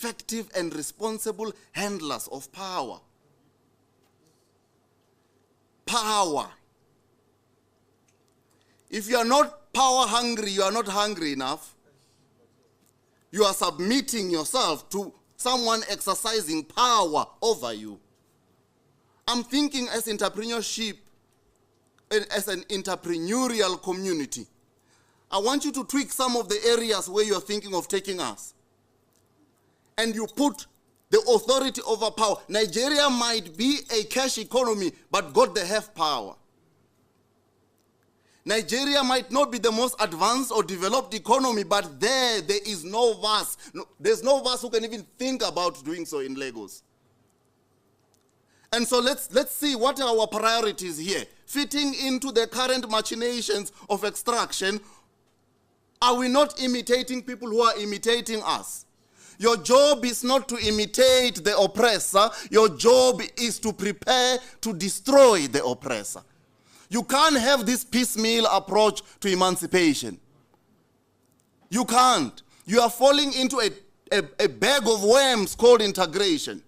effective and responsible handlers of power. Power. If you are not power hungry, you are not hungry enough. You are submitting yourself to someone exercising power over you. I'm thinking as entrepreneurship, as an entrepreneurial community. I want you to tweak some of the areas where you're thinking of taking us. And you put the authority over power. Nigeria might be a cash economy, but God, they have power. Nigeria might not be the most advanced or developed economy, but there is no verse. There's no verse who can even think about doing so in Lagos. And so let's see what are our priorities here. Fitting into the current machinations of extraction, are we not imitating people who are imitating us? Your job is not to imitate the oppressor. Your job is to prepare to destroy the oppressor. You can't have this piecemeal approach to emancipation. You can't. You are falling into a bag of worms called integration.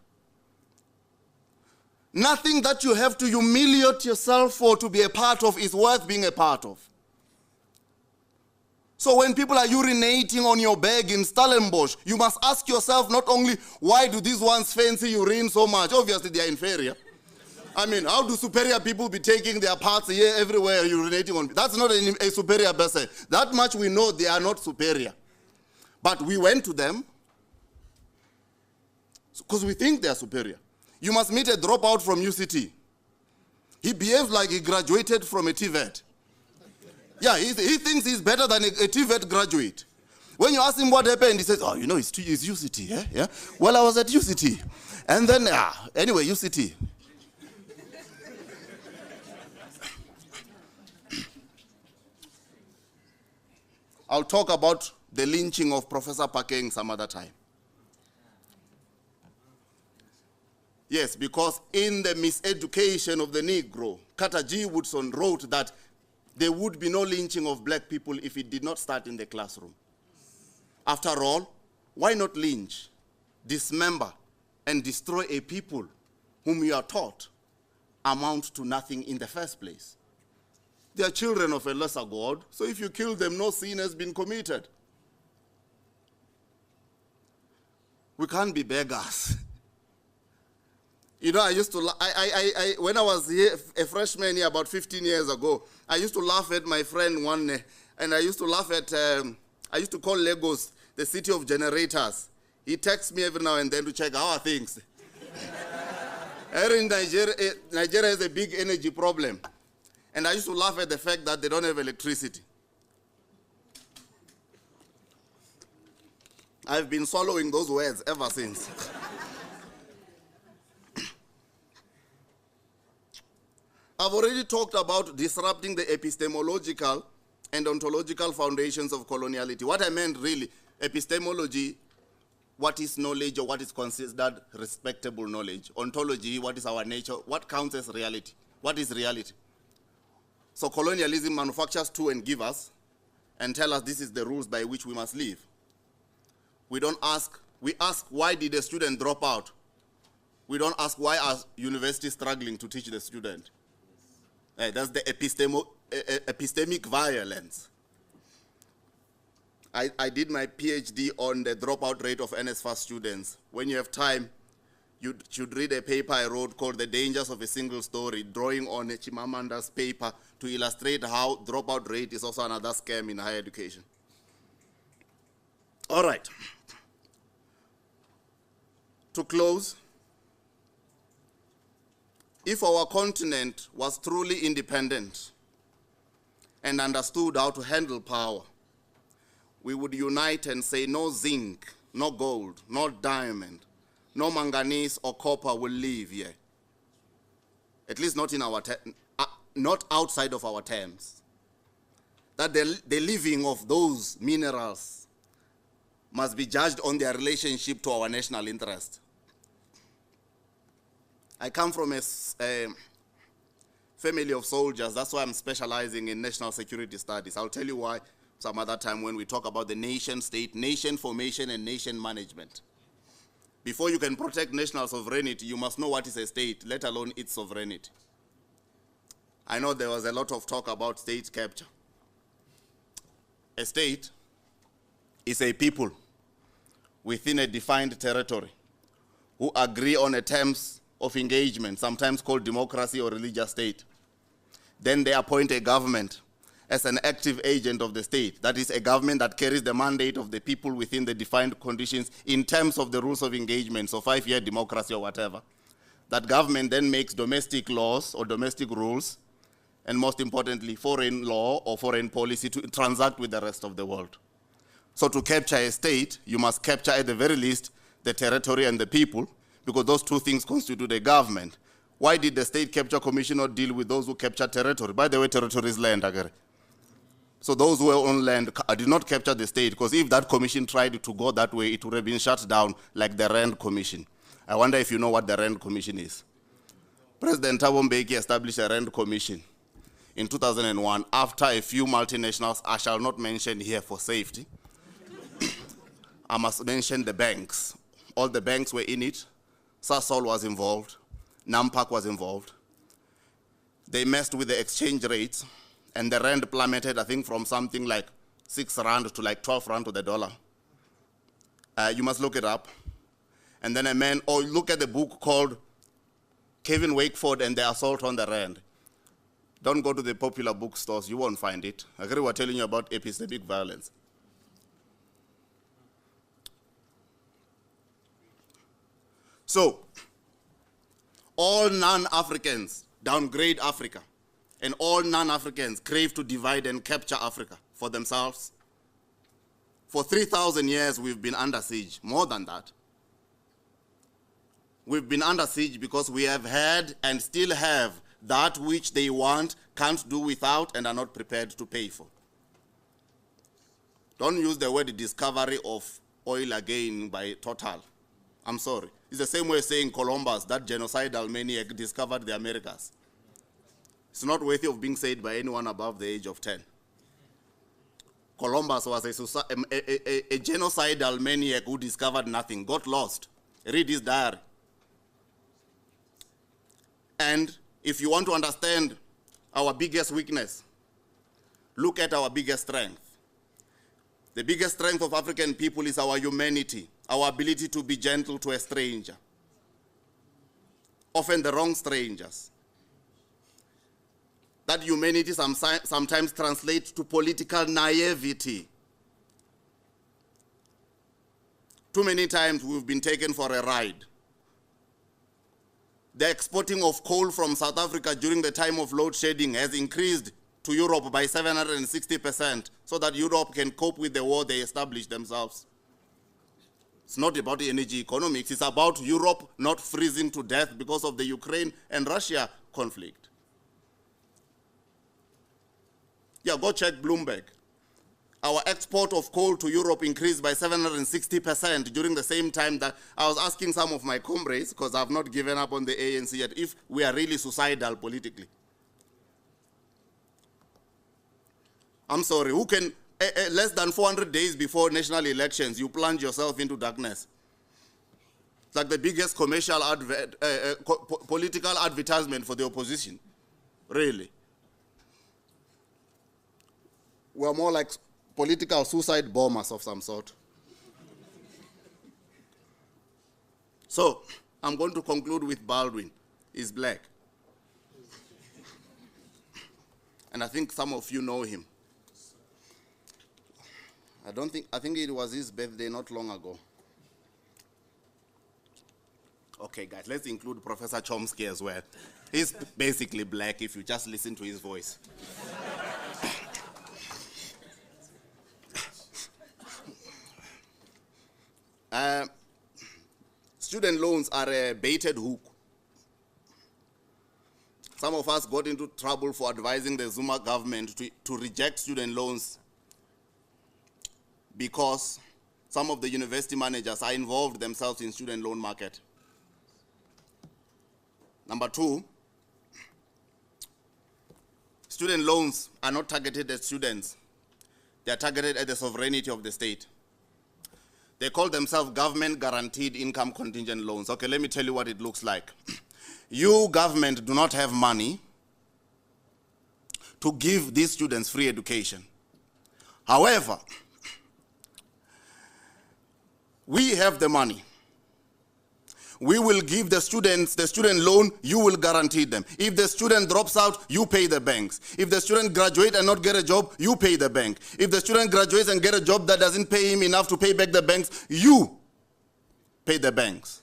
Nothing that you have to humiliate yourself for to be a part of is worth being a part of. So when people are urinating on your bag in Stellenbosch, you must ask yourself not only why do these ones fancy urine so much? Obviously they are inferior. I mean, how do superior people be taking their parts here everywhere urinating on? That's not a superior person. That much we know they are not superior. But we went to them because we think they are superior. You must meet a dropout from UCT. He behaves like he graduated from a TVET. Yeah, he thinks he's better than a TVET graduate. When you ask him what happened, he says, oh, you know, it's UCT, eh? Yeah? Well, I was at UCT. And then, anyway, UCT. I'll talk about the lynching of Professor Pakeng some other time. Yes, because in the miseducation of the Negro, Carter G. Woodson wrote that there would be no lynching of black people if it did not start in the classroom. After all, why not lynch, dismember, and destroy a people whom you are taught amount to nothing in the first place? They are children of a lesser God, so if you kill them, no sin has been committed. We can't be beggars. You know, I used to, when I was here, a freshman here about 15 years ago, I used to laugh at my friend one day, and I used to laugh at, I used to call Lagos the city of generators. He texts me every now and then to check how are things. Here in Nigeria has a big energy problem. And I used to laugh at the fact that they don't have electricity. I've been swallowing those words ever since. I've already talked about disrupting the epistemological and ontological foundations of coloniality. What I meant really, epistemology, what is knowledge or what is considered respectable knowledge. Ontology, what is our nature, what counts as reality, what is reality. So colonialism manufactures to and give us and tell us this is the rules by which we must live. We don't ask, we ask why did a student drop out? We don't ask why are universities struggling to teach the student. That's the epistemic violence. I did my PhD on the dropout rate of NSFA students. When you have time, you should read a paper I wrote called The Dangers of a Single Story, drawing on Chimamanda's paper to illustrate how dropout rate is also another scam in higher education. All right. To close, if our continent was truly independent and understood how to handle power, we would unite and say no zinc, no gold, no diamond, no manganese or copper will live here. At least not in our not outside of our terms. That the living of those minerals must be judged on their relationship to our national interest. I come from a family of soldiers. That's why I'm specializing in national security studies. I'll tell you why some other time when we talk about the nation state, nation formation, and nation management. Before you can protect national sovereignty, you must know what is a state, let alone its sovereignty. I know there was a lot of talk about state capture. A state is a people within a defined territory who agree on a terms of engagement, sometimes called democracy or religious state. Then they appoint a government as an active agent of the state. That is a government that carries the mandate of the people within the defined conditions in terms of the rules of engagement, so 5-year democracy or whatever. That government then makes domestic laws or domestic rules, and most importantly, foreign law or foreign policy to transact with the rest of the world. So to capture a state, you must capture at the very least the territory and the people, because those two things constitute a government. Why did the State Capture Commission not deal with those who capture territory? By the way, territory is land, again. So those who were on land did not capture the state, because if that commission tried to go that way, it would have been shut down like the Rand Commission. I wonder if you know what the Rand Commission is. President Thabo Mbeki established a Rand Commission in 2001 after a few multinationals, I shall not mention here for safety. I must mention the banks. All the banks were in it. Sasol was involved. Nampak was involved. They messed with the exchange rates, and the rand plummeted, I think, from something like 6 rand to like 12 rand to the dollar. You must look it up. And then look at the book called Kevin Wakeford and the Assault on the Rand. Don't go to the popular bookstores, you won't find it. I agree, we're telling you about epistemic violence. So, all non-Africans downgrade Africa, and all non-Africans crave to divide and capture Africa for themselves. For 3,000 years, we've been under siege, more than that. We've been under siege because we have had and still have that which they want, can't do without, and are not prepared to pay for. Don't use the word discovery of oil again by Total. I'm sorry. It's the same way saying Columbus, that genocidal maniac, discovered the Americas. It's not worthy of being said by anyone above the age of 10. Columbus was a genocidal maniac who discovered nothing, got lost. Read his diary. And if you want to understand our biggest weakness, look at our biggest strength. The biggest strength of African people is our humanity, our ability to be gentle to a stranger, often the wrong strangers. That humanity sometimes translates to political naivety. Too many times we've been taken for a ride. The exporting of coal from South Africa during the time of load shedding has increased to Europe by 760%, so that Europe can cope with the war they established themselves. It's not about energy economics, it's about Europe not freezing to death because of the Ukraine and Russia conflict. Yeah, go check Bloomberg. Our export of coal to Europe increased by 760% during the same time that I was asking some of my comrades, because I've not given up on the ANC yet, if we are really suicidal politically. I'm sorry, who can, less than 400 days before national elections, you plunge yourself into darkness? It's like the biggest commercial political advertisement for the opposition, really. We're more like political suicide bombers of some sort. So, I'm going to conclude with Baldwin. He's black. And I think some of you know him. I think it was his birthday not long ago. Okay, guys, let's include Professor Chomsky as well. He's basically black if you just listen to his voice. Student loans are a baited hook. Some of us got into trouble for advising the Zuma government to reject student loans because some of the university managers are involved themselves in student loan market. Number two, student loans are not targeted at students. They are targeted at the sovereignty of the state. They call themselves government guaranteed income contingent loans. Okay, let me tell you what it looks like. You, government, do not have money to give these students free education. However, we have the money. We will give the students the student loan, you will guarantee them. If the student drops out, you pay the banks. If the student graduates and not get a job, you pay the bank. If the student graduates and get a job that doesn't pay him enough to pay back the banks, you pay the banks.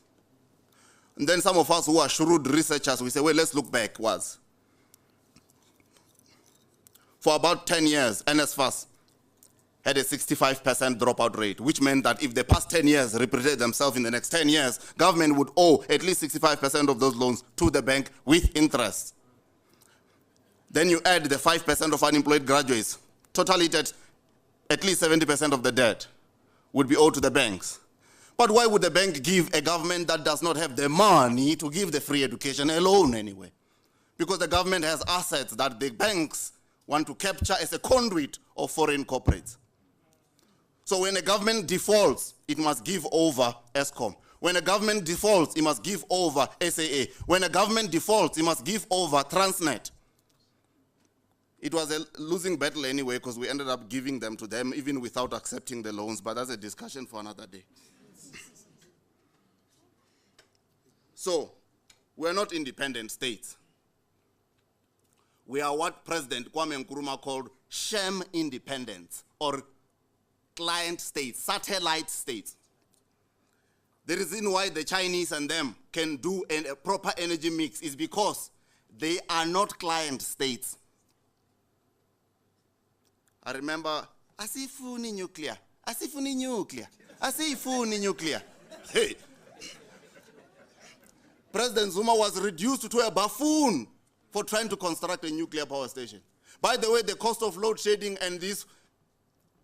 And then some of us who are shrewd researchers, we say, well, let's look backwards. For about 10 years, NSFAS had a 65% dropout rate, which meant that if the past 10 years repeated themselves in the next 10 years, government would owe at least 65% of those loans to the bank with interest. Then you add the 5% of unemployed graduates, total it at least 70% of the debt would be owed to the banks. But why would the bank give a government that does not have the money to give the free education a loan anyway? Because the government has assets that the banks want to capture as a conduit of foreign corporates. So when a government defaults, it must give over ESCOM. When a government defaults, it must give over SAA. When a government defaults, it must give over Transnet. It was a losing battle anyway because we ended up giving them to them even without accepting the loans, but that's a discussion for another day. So, we're not independent states. We are what President Kwame Nkrumah called sham independence, or client states, satellite states. The reason why the Chinese and them can do a proper energy mix is because they are not client states. I remember, asifuni nuclear, asifuni nuclear, asifuni nuclear. Hey. President Zuma was reduced to a buffoon for trying to construct a nuclear power station. By the way, the cost of load shedding and these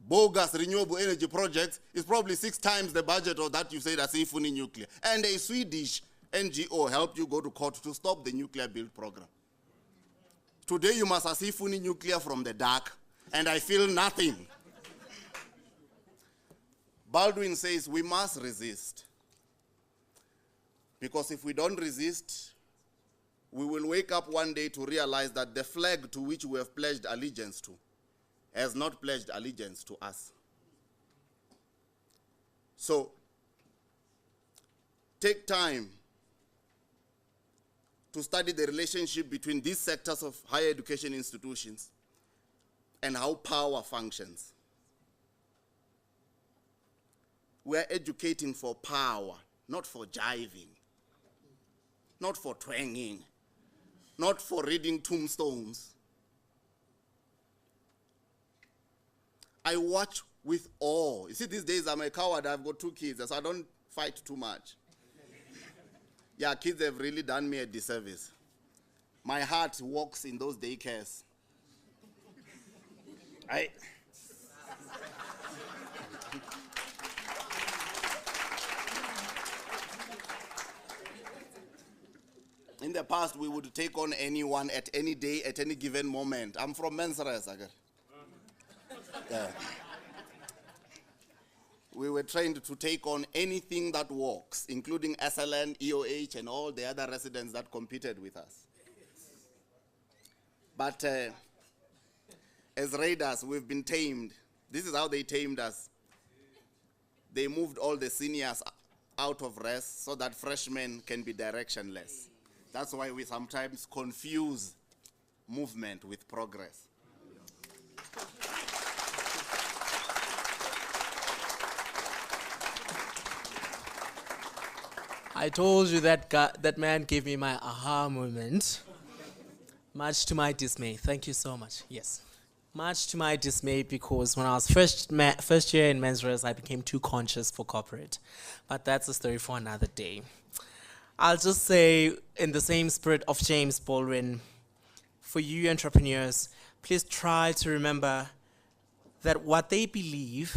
bogus renewable energy projects is probably 6 times the budget of that you said Asifuni Nuclear. And a Swedish NGO helped you go to court to stop the nuclear build program. Today you must Asifuni Nuclear from the dark, and I feel nothing. Baldwin says we must resist. Because if we don't resist, we will wake up one day to realize that the flag to which we have pledged allegiance to has not pledged allegiance to us. So, take time to study the relationship between these sectors of higher education institutions and how power functions. We are educating for power, not for jiving, not for twanging, not for reading tombstones. I watch with awe. You see, these days I'm a coward. I've got 2 kids, so I don't fight too much. Yeah, kids have really done me a disservice. My heart walks in those daycares. In the past, we would take on anyone at any day, at any given moment. I'm from Mensres, again. Yeah. We were trained to take on anything that walks, including SLN, EOH, and all the other residents that competed with us. But as raiders, we've been tamed. This is how they tamed us. They moved all the seniors out of rest so that freshmen can be directionless. That's why we sometimes confuse movement with progress. I told you that man gave me my aha moment, much to my dismay. Thank you so much. Yes. Much to my dismay, because when I was first year in men's res, I became too conscious for corporate. But that's a story for another day. I'll just say, in the same spirit of James Baldwin, for you entrepreneurs, please try to remember that what they believe,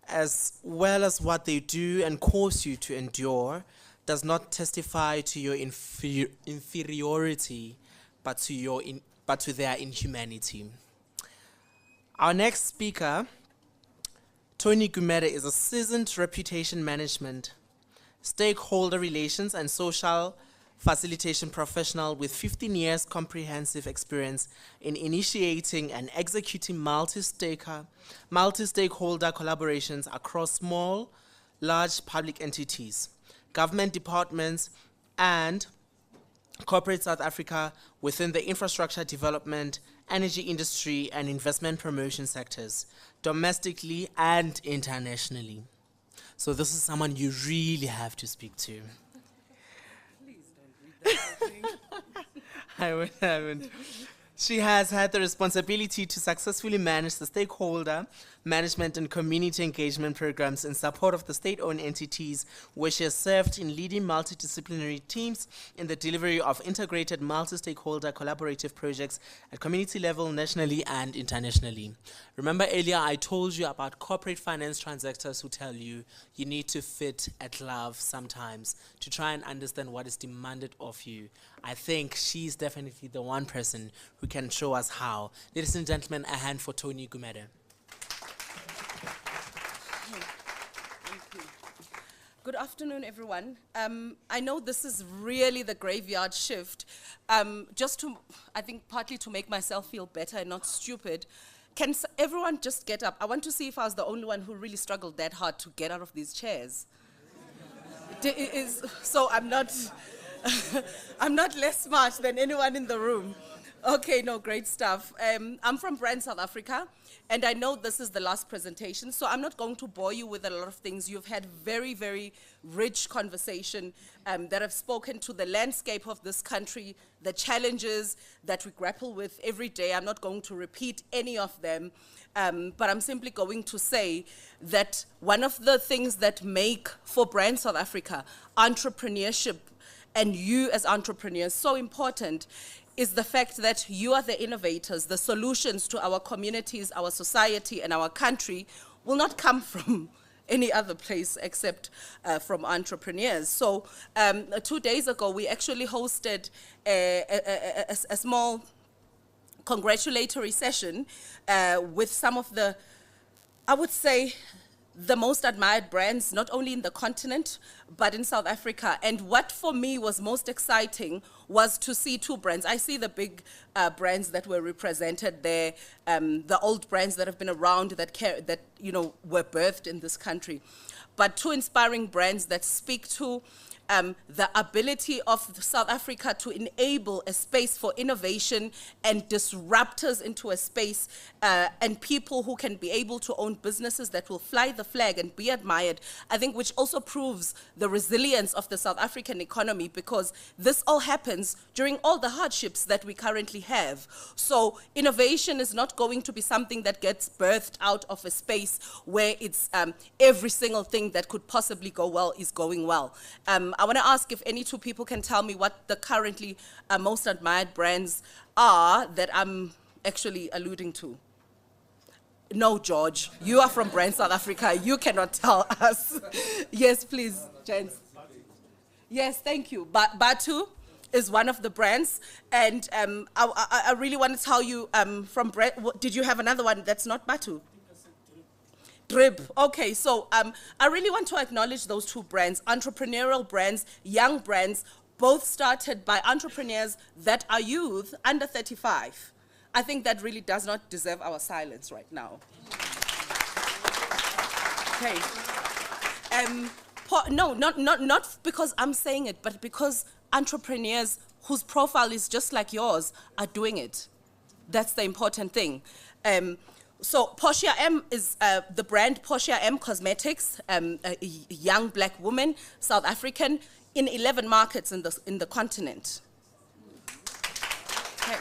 as well as what they do and cause you to endure, does not testify to your inferiority, but to their inhumanity. Our next speaker Tony Gumede is a seasoned reputation management, stakeholder relations, and social facilitation professional with 15 years comprehensive experience in initiating and executing multi-stakeholder collaborations across small, large public entities, government departments, and corporate South Africa within the infrastructure development, energy industry, and investment promotion sectors, domestically and internationally. So this is someone you really have to speak to. Please don't read that thing. I won't. She has had the responsibility to successfully manage the stakeholder management and community engagement programs in support of the state-owned entities, where she has served in leading multidisciplinary teams in the delivery of integrated multi-stakeholder collaborative projects at community level, nationally and internationally. Remember earlier I told you about corporate finance transactors who tell you you need to fit a glove sometimes to try and understand what is demanded of you. I think she's definitely the one person who can show us how. Ladies and gentlemen, a hand for Tony Gumede. Good afternoon, everyone. I know this is really the graveyard shift. Just to, I think, partly to make myself feel better and not stupid, can everyone just get up? I want to see if I was the only one who really struggled that hard to get out of these chairs. So I'm not, I'm not less smart than anyone in the room. Okay, no, great stuff. I'm from Brand South Africa, and I know this is the last presentation, so I'm not going to bore you with a lot of things. You've had very, very rich conversation that have spoken to the landscape of this country, the challenges that we grapple with every day. I'm not going to repeat any of them, but I'm simply going to say that one of the things that make for Brand South Africa entrepreneurship and you as entrepreneurs so important is the fact that you are the innovators. The solutions to our communities, our society, and our country will not come from any other place except from entrepreneurs. So 2 days ago, we actually hosted a small congratulatory session with some of the, I would say, the most admired brands, not only in the continent, but in South Africa. And what for me was most exciting was to see two brands. I see the big brands that were represented there, the old brands that have been around, that were birthed in this country. But two inspiring brands that speak to the ability of South Africa to enable a space for innovation and disruptors into a space and people who can be able to own businesses that will fly the flag and be admired, I think, which also proves the resilience of the South African economy, because this all happens during all the hardships that we currently have. So innovation is not going to be something that gets birthed out of a space where it's every single thing that could possibly go well is going well. I want to ask if any two people can tell me what the currently most admired brands are that I'm actually alluding to. No, George, you are from Brand South Africa. You cannot tell us. Yes, please, gents. Yes, thank you. Batu is one of the brands, and I really want to tell you from Brand, did you have another one that's not Batu? Drip. Okay, so I really want to acknowledge those two brands, entrepreneurial brands, young brands, both started by entrepreneurs that are youth under 35. I think that really does not deserve our silence right now. Okay. No, not because I'm saying it, but because entrepreneurs whose profile is just like yours are doing it. That's the important thing. So Portia M is the brand Portia M Cosmetics, a young black woman, South African, in 11 markets in the continent. Okay.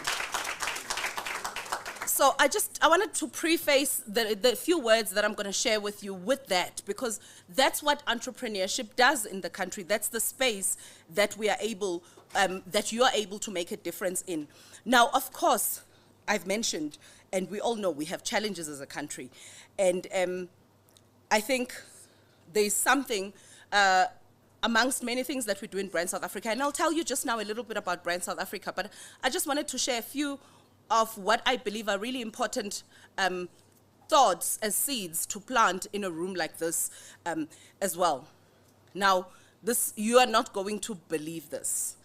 So I wanted to preface the few words that I'm going to share with you with that, because that's what entrepreneurship does in the country. That's the space that we are able, that you are able to make a difference in. Now, of course, I've mentioned, and we all know we have challenges as a country. And I think there's something amongst many things that we do in Brand South Africa. And I'll tell you just now a little bit about Brand South Africa, but I just wanted to share a few of what I believe are really important thoughts as seeds to plant in a room like this as well. Now, you are not going to believe this,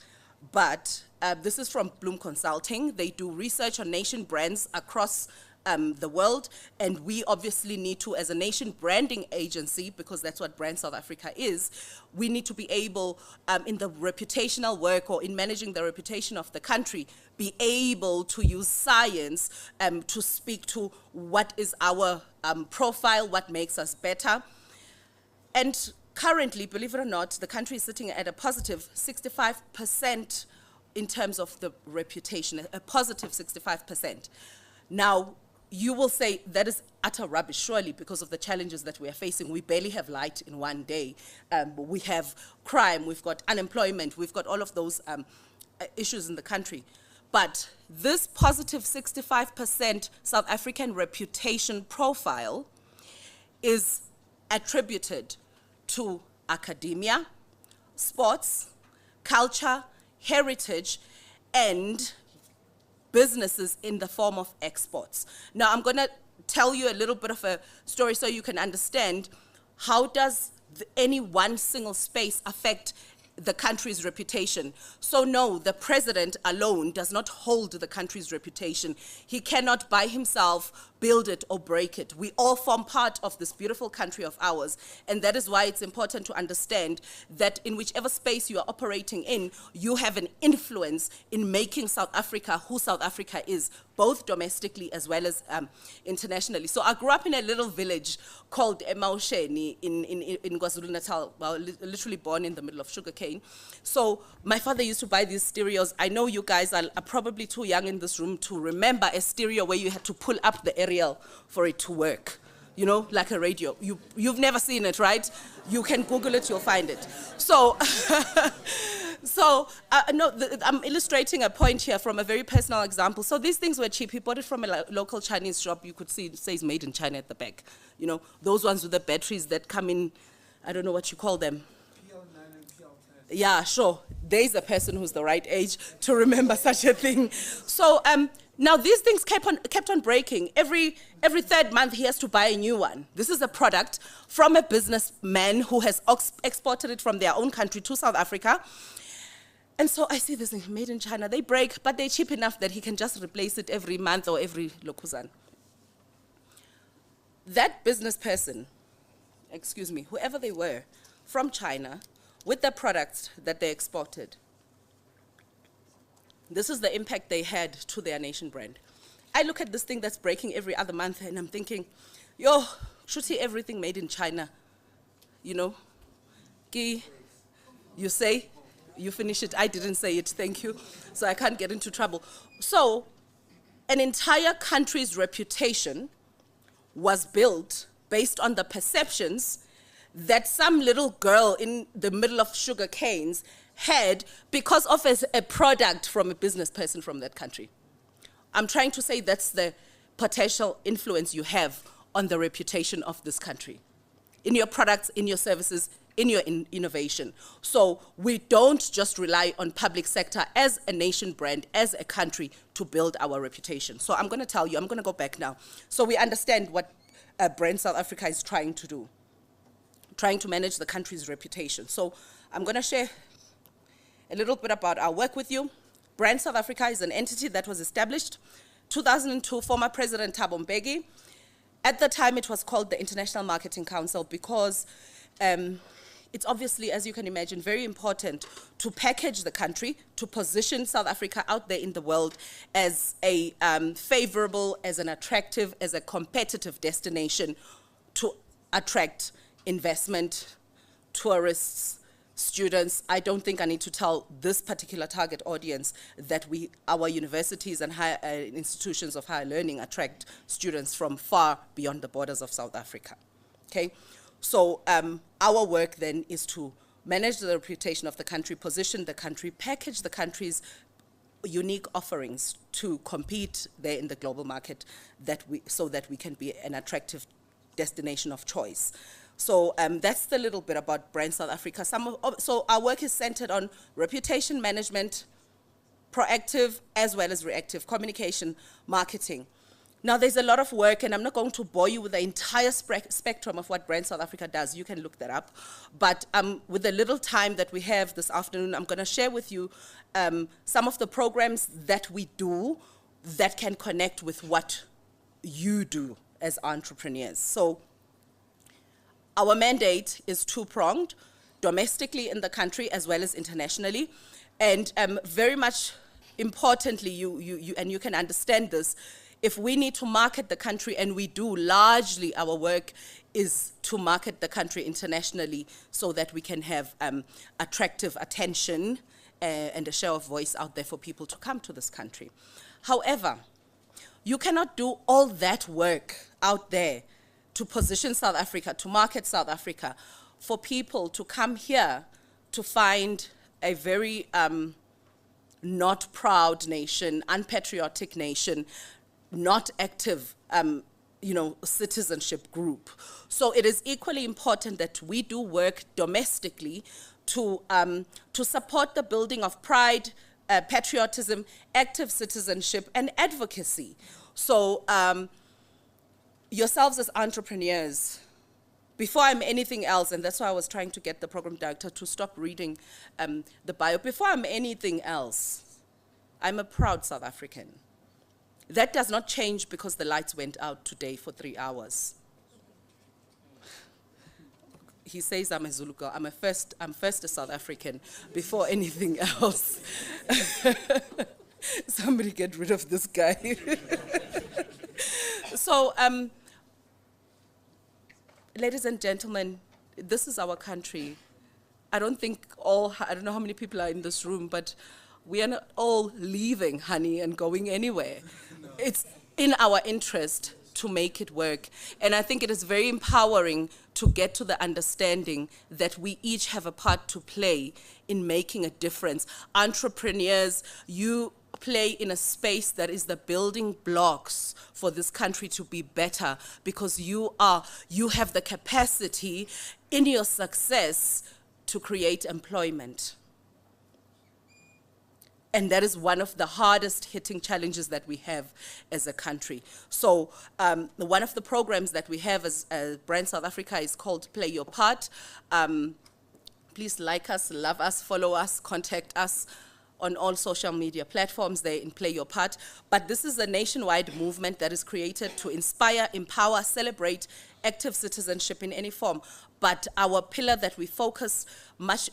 but this is from Bloom Consulting. They do research on nation brands across the world, and we obviously need to, as a nation branding agency, because that's what Brand South Africa is, we need to be able, in the reputational work or in managing the reputation of the country, be able to use science to speak to what is our profile, what makes us better. And currently, believe it or not, the country is sitting at a positive 65% in terms of the reputation, a positive 65%. Now, you will say that is utter rubbish, surely, because of the challenges that we are facing. We barely have light in one day. We have crime, we've got unemployment, we've got all of those issues in the country. But this positive 65% South African reputation profile is attributed to academia, sports, culture, heritage, and businesses in the form of exports. Now, I'm going to tell you a little bit of a story so you can understand how does any one single space affect the country's reputation. So no, the president alone does not hold the country's reputation. He cannot by himself build it or break it. We all form part of this beautiful country of ours, and that is why it's important to understand that in whichever space you are operating in, you have an influence in making South Africa who South Africa is, both domestically as well as internationally. So I grew up in a little village called Emausheni in KwaZulu-Natal, well, literally born in the middle of sugarcane. So my father used to buy these stereos. I know you guys are probably too young in this room to remember a stereo where you had to pull up the aerial for it to work, you know, like a radio. You've never seen it, right? You can Google it, you'll find it. So, I'm illustrating a point here from a very personal example. So these things were cheap. He bought it from a local Chinese shop. You could see it says made in China at the back. You know, those ones with the batteries that come in, I don't know what you call them. Yeah, sure. There's a person who's the right age to remember such a thing. So now these things kept on breaking. Every third month he has to buy a new one. This is a product from a businessman who has exported it from their own country to South Africa. And so I see this thing made in China. They break, but they're cheap enough that he can just replace it every month or every lokuzan. That business person, excuse me, whoever they were, from China, with the products that they exported, this is the impact they had to their nation brand. I look at this thing that's breaking every other month and I'm thinking, yo, should see everything made in China, you know? Ki, you say, you finish it, I didn't say it, thank you, so I can't get into trouble. So, an entire country's reputation was built based on the perceptions that some little girl in the middle of sugar canes had because of a product from a business person from that country. I'm trying to say that's the potential influence you have on the reputation of this country, in your products, in your services, in your innovation. So we don't just rely on public sector as a nation brand, as a country, to build our reputation. So I'm going to tell you, I'm going to go back now. So we understand what Brand South Africa is trying to do, trying to manage the country's reputation. So I'm going to share a little bit about our work with you. Brand South Africa is an entity that was established 2002, former President Thabo Mbeki. At the time, it was called the International Marketing Council because it's obviously, as you can imagine, very important to package the country, to position South Africa out there in the world as a favorable, as an attractive, as a competitive destination to attract investment, tourists, students. I don't think I need to tell this particular target audience that our universities and higher institutions of higher learning attract students from far beyond the borders of South Africa. Okay, so our work then is to manage the reputation of the country, position the country, package the country's unique offerings to compete there in the global market, so that we can be an attractive destination of choice. So that's the little bit about Brand South Africa. So our work is centered on reputation management, proactive as well as reactive communication, marketing. Now, there's a lot of work, and I'm not going to bore you with the entire spectrum of what Brand South Africa does. You can look that up. But with the little time that we have this afternoon, I'm going to share with you some of the programs that we do that can connect with what you do as entrepreneurs. So our mandate is two-pronged, domestically in the country as well as internationally. And very much importantly, you can understand this, if we need to market the country, and we do, largely our work is to market the country internationally so that we can have attractive attention and a share of voice out there for people to come to this country. However, you cannot do all that work out there to position South Africa, to market South Africa, for people to come here to find a very not proud nation, unpatriotic nation, not active, citizenship group. So it is equally important that we do work domestically to support the building of pride, patriotism, active citizenship, and advocacy. So yourselves as entrepreneurs, before I'm anything else, and that's why I was trying to get the program director to stop reading the bio, before I'm anything else, I'm a proud South African. That does not change because the lights went out today for 3 hours. He says I'm a Zulu girl. I'm first a South African before anything else. Somebody get rid of this guy. So, ladies and gentlemen, this is our country. I don't know how many people are in this room, but we are not all leaving, honey, and going anywhere. It's in our interest to make it work. And I think it is very empowering to get to the understanding that we each have a part to play in making a difference. Entrepreneurs, you play in a space that is the building blocks for this country to be better, because you have the capacity in your success to create employment. And that is one of the hardest hitting challenges that we have as a country. So one of the programs that we have as Brand South Africa is called Play Your Part. Please like us, love us, follow us, contact us on all social media platforms there in Play Your Part. But this is a nationwide movement that is created to inspire, empower, celebrate active citizenship in any form. But our pillar that we focus much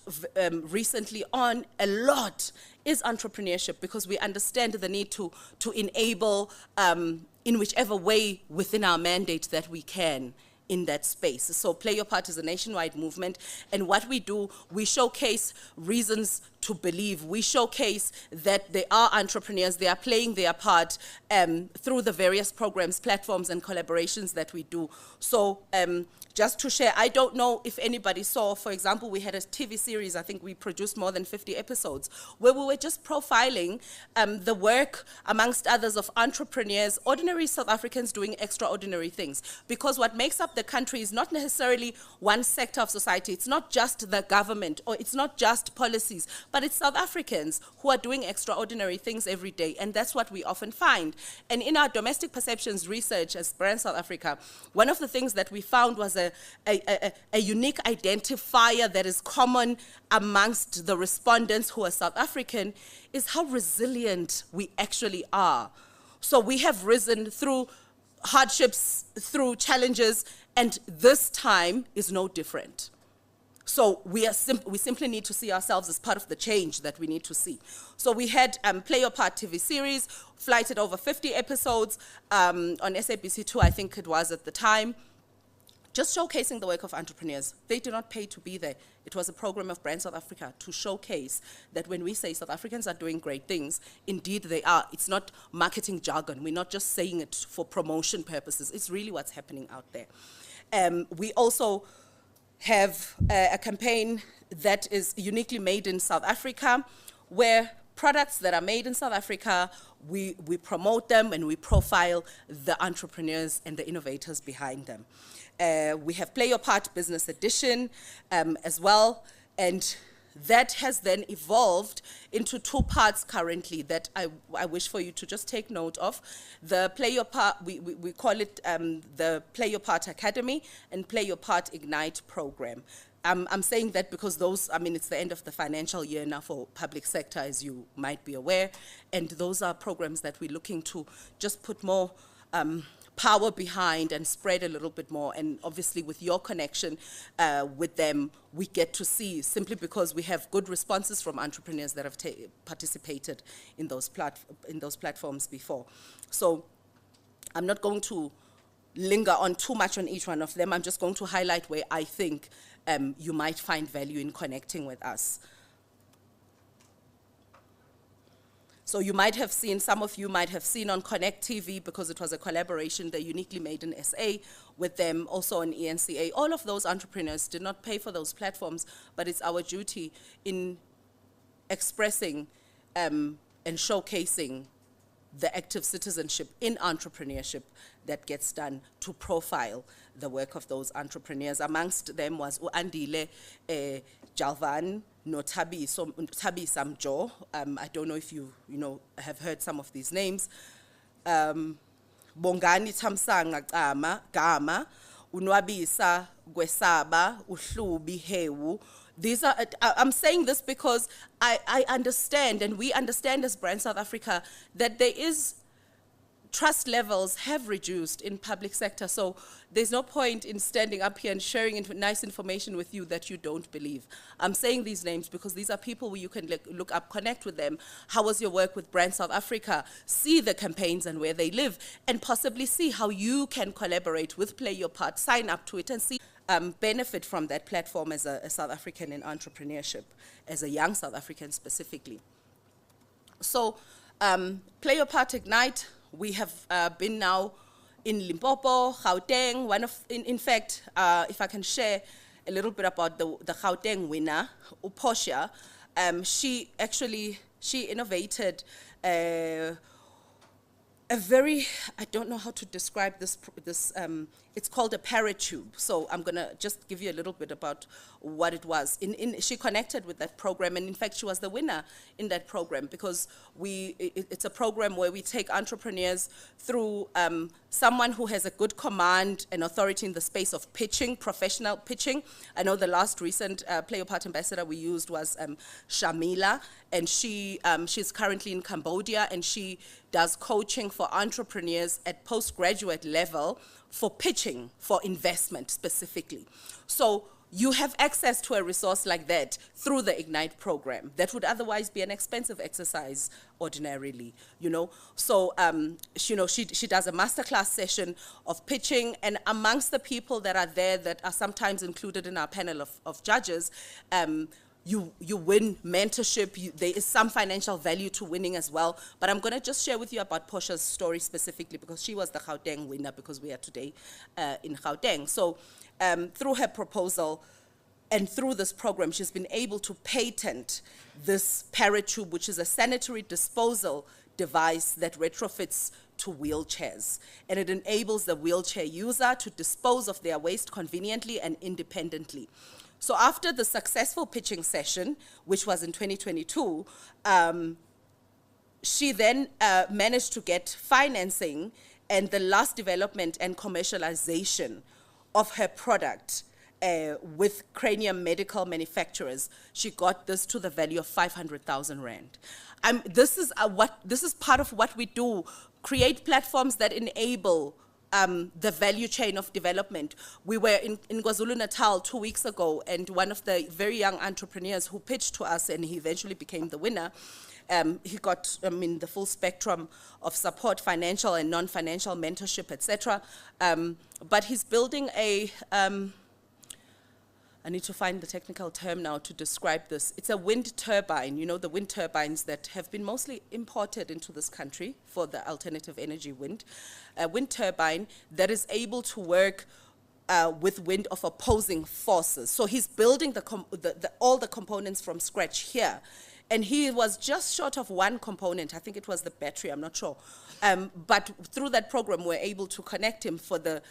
recently on a lot is entrepreneurship, because we understand the need to enable in whichever way within our mandate that we can in that space. So Play Your Part is a nationwide movement, and what we do, we showcase reasons to believe. We showcase that they are entrepreneurs, they are playing their part through the various programs, platforms, and collaborations that we do. So just to share, I don't know if anybody saw, for example, we had a TV series, I think we produced more than 50 episodes, where we were just profiling the work, amongst others, of entrepreneurs, ordinary South Africans doing extraordinary things. Because what makes up the country is not necessarily one sector of society. It's not just the government, or it's not just policies, but it's South Africans who are doing extraordinary things every day, and that's what we often find. And in our domestic perceptions research as Brand South Africa, one of the things that we found was a unique identifier that is common amongst the respondents who are South African, is how resilient we actually are. So we have risen through hardships, through challenges, and this time is no different. So we simply need to see ourselves as part of the change that we need to see. So we had Play Your Part TV series, flighted over 50 episodes on SABC2, I think it was at the time, just showcasing the work of entrepreneurs. They do not pay to be there. It was a program of Brand South Africa to showcase that when we say South Africans are doing great things, indeed they are. It's not marketing jargon. We're not just saying it for promotion purposes. It's really what's happening out there. We also have a campaign that is uniquely made in South Africa, where products that are made in South Africa, we promote them and we profile the entrepreneurs and the innovators behind them. We have Play Your Part Business Edition as well, and that has then evolved into 2 parts currently that I wish for you to just take note of. The Play Your Part, we call it the Play Your Part Academy and Play Your Part Ignite program. I'm saying that because those, I mean, it's the end of the financial year now for public sector, as you might be aware, and those are programs that we're looking to just put more power behind and spread a little bit more. And obviously with your connection with them, we get to see, simply because we have good responses from entrepreneurs that have participated in those platforms before. So I'm not going to linger on too much on each one of them. I'm just going to highlight where I think you might find value in connecting with us. So you might have seen, some of you might have seen on Connect TV, because it was a collaboration they uniquely made in SA with them, also on ENCA. All of those entrepreneurs did not pay for those platforms, but it's our duty in expressing and showcasing the active citizenship in entrepreneurship that gets done to profile the work of those entrepreneurs. Amongst them was Andile Jalvan, no Tabi Samjo. I don't know if you have heard some of these names. Bongani Tamsanga Gama, Unwabisa Gwesaba, Uhlubi Hewu. These are, I'm saying this because I understand, and we understand as Brand South Africa, that there is trust levels have reduced in public sector. So there's no point in standing up here and sharing nice information with you that you don't believe. I'm saying these names because these are people where you can look up, connect with them. How was your work with Brand South Africa? See the campaigns and where they live, and possibly see how you can collaborate with Play Your Part, sign up to it and see benefit from that platform as a South African in entrepreneurship, as a young South African specifically. So Play Your Part Ignite, we have been now in Limpopo, Gauteng. In fact, if I can share a little bit about the Gauteng winner, Uposha, she innovated a very, I don't know how to describe this, it's called a paratube. So I'm gonna just give you a little bit about what it was. She connected with that program, and in fact she was the winner in that program, because it's a program where we take entrepreneurs through someone who has a good command and authority in the space of pitching, professional pitching. I know the last recent Play Your Part ambassador we used was Shamila, and she's currently in Cambodia, and she does coaching for entrepreneurs at postgraduate level for pitching for investment specifically. So you have access to a resource like that through the Ignite program that would otherwise be an expensive exercise ordinarily, So, she does a masterclass session of pitching, and amongst the people that are there that are sometimes included in our panel of judges, you win mentorship. There is some financial value to winning as well. But I'm going to just share with you about Posha's story specifically, because she was the Gauteng winner, because we are today in Gauteng. So through her proposal and through this program, she's been able to patent this paratube, which is a sanitary disposal device that retrofits to wheelchairs. And it enables the wheelchair user to dispose of their waste conveniently and independently. So after the successful pitching session, which was in 2022, she then managed to get financing and the last development and commercialization of her product with Cranium Medical Manufacturers. She got this to the value of 500,000 Rand. This is part of what we do, create platforms that enable the value chain of development. We were in KwaZulu-Natal 2 weeks ago, and one of the very young entrepreneurs who pitched to us, and he eventually became the winner, he got the full spectrum of support, financial and non-financial mentorship, etc. But he's building I need to find the technical term now to describe this. It's a wind turbine, the wind turbines that have been mostly imported into this country for the alternative energy wind. A wind turbine that is able to work with wind of opposing forces. So he's building all the components from scratch here. And he was just short of one component. I think it was the battery, I'm not sure. But through that program, we're able to connect him for the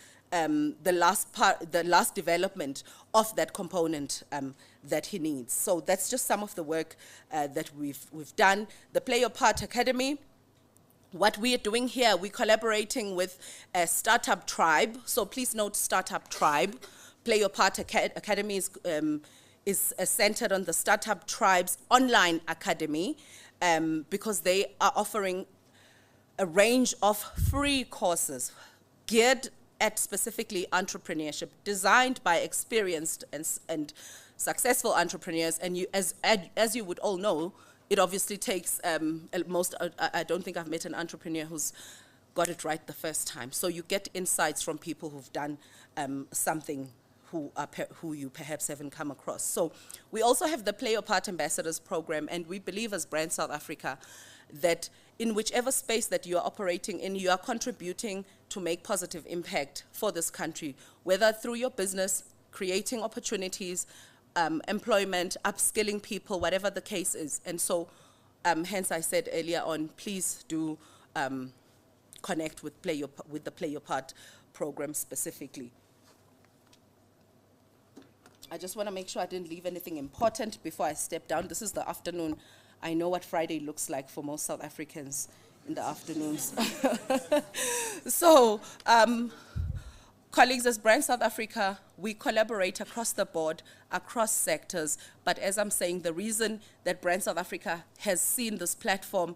the last development of that component that he needs. So that's just some of the work that we've done. The Play Your Part Academy. What we are doing here, we're collaborating with a startup tribe. So please note startup tribe. Play Your Part Academy is centered on the startup tribe's online academy because they are offering a range of free courses geared at specifically entrepreneurship, designed by experienced and successful entrepreneurs. And you, as you would all know, it obviously takes I don't think I've met an entrepreneur who's got it right the first time. So you get insights from people who've done something who you perhaps haven't come across. So we also have the Play Your Part Ambassadors program, and we believe as Brand South Africa that in whichever space that you are operating in, you are contributing to make positive impact for this country, whether through your business, creating opportunities, employment, upskilling people, whatever the case is. And so, hence I said earlier on, please do connect with the Play Your Part program specifically. I just want to make sure I didn't leave anything important before I step down. This is the afternoon. I know what Friday looks like for most South Africans in the afternoons. So, colleagues, as Brand South Africa, we collaborate across the board, across sectors. But as I'm saying, the reason that Brand South Africa has seen this platform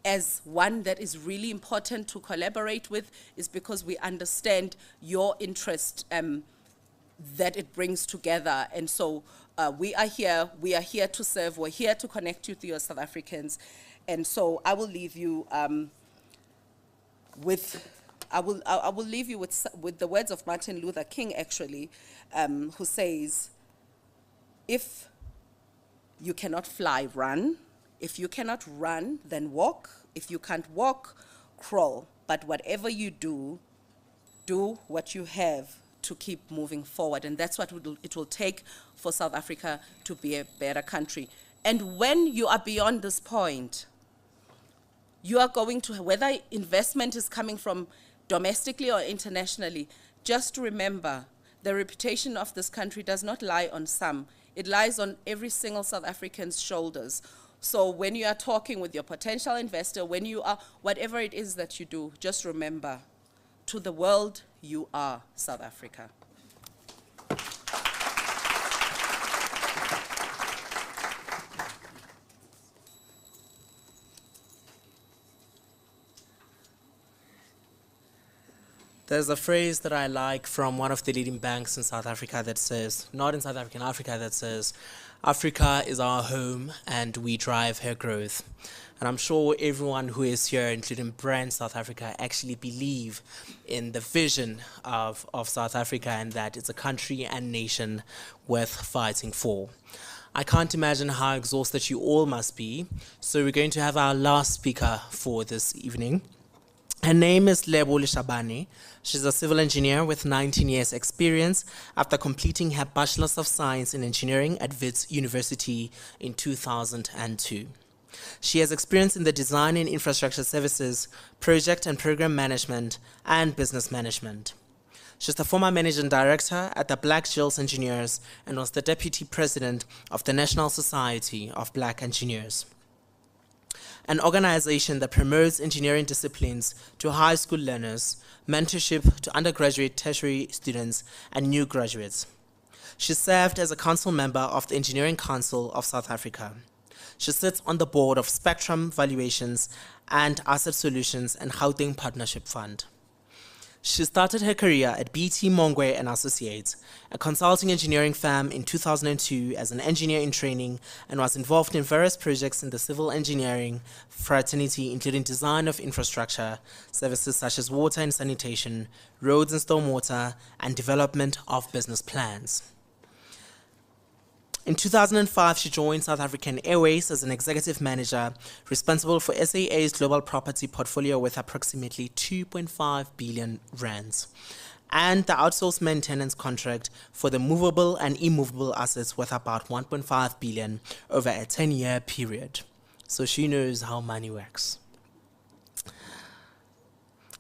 as one that is really important to collaborate with is because we understand your interest that it brings together. And so we are here to serve, we're here to connect with you as South Africans. And so I will leave you with the words of Martin Luther King, actually, who says, if you cannot fly, run. If you cannot run, then walk. If you can't walk, crawl. But whatever you do, do what you have to keep moving forward. And that's what it will take for South Africa to be a better country. And when you are beyond this point, you are going to, whether investment is coming from domestically or internationally, just remember the reputation of this country does not lie on some. It lies on every single South African's shoulders. So when you are talking with your potential investor, when you are, whatever it is that you do, just remember, to the world, you are South Africa. There's a phrase that I like from one of the leading banks in South Africa that says, not in South Africa, in Africa, that says, Africa is our home and we drive her growth. And I'm sure everyone who is here, including Brand South Africa, actually believe in the vision of South Africa and that it's a country and nation worth fighting for. I can't imagine how exhausted you all must be. So we're going to have our last speaker for this evening. Her name is Lebo Lishabane. She's a civil engineer with 19 years experience after completing her Bachelor's of Science in Engineering at Wits University in 2002. She has experience in the design and infrastructure services, project and program management, and business management. She's the former managing director at the Black Gills Engineers and was the deputy president of the National Society of Black Engineers, an organization that promotes engineering disciplines to high school learners, mentorship to undergraduate tertiary students, and new graduates. She served as a council member of the Engineering Council of South Africa. She sits on the board of Spectrum Valuations and Asset Solutions and Gauteng Partnership Fund. She started her career at BT Mongwe and Associates, a consulting engineering firm, in 2002 as an engineer in training, and was involved in various projects in the civil engineering fraternity, including design of infrastructure, services such as water and sanitation, roads and stormwater, and development of business plans. In 2005, she joined South African Airways as an executive manager responsible for SAA's global property portfolio with approximately 2.5 billion rands, and the outsourced maintenance contract for the movable and immovable assets worth about 1.5 billion over a 10-year period. So she knows how money works.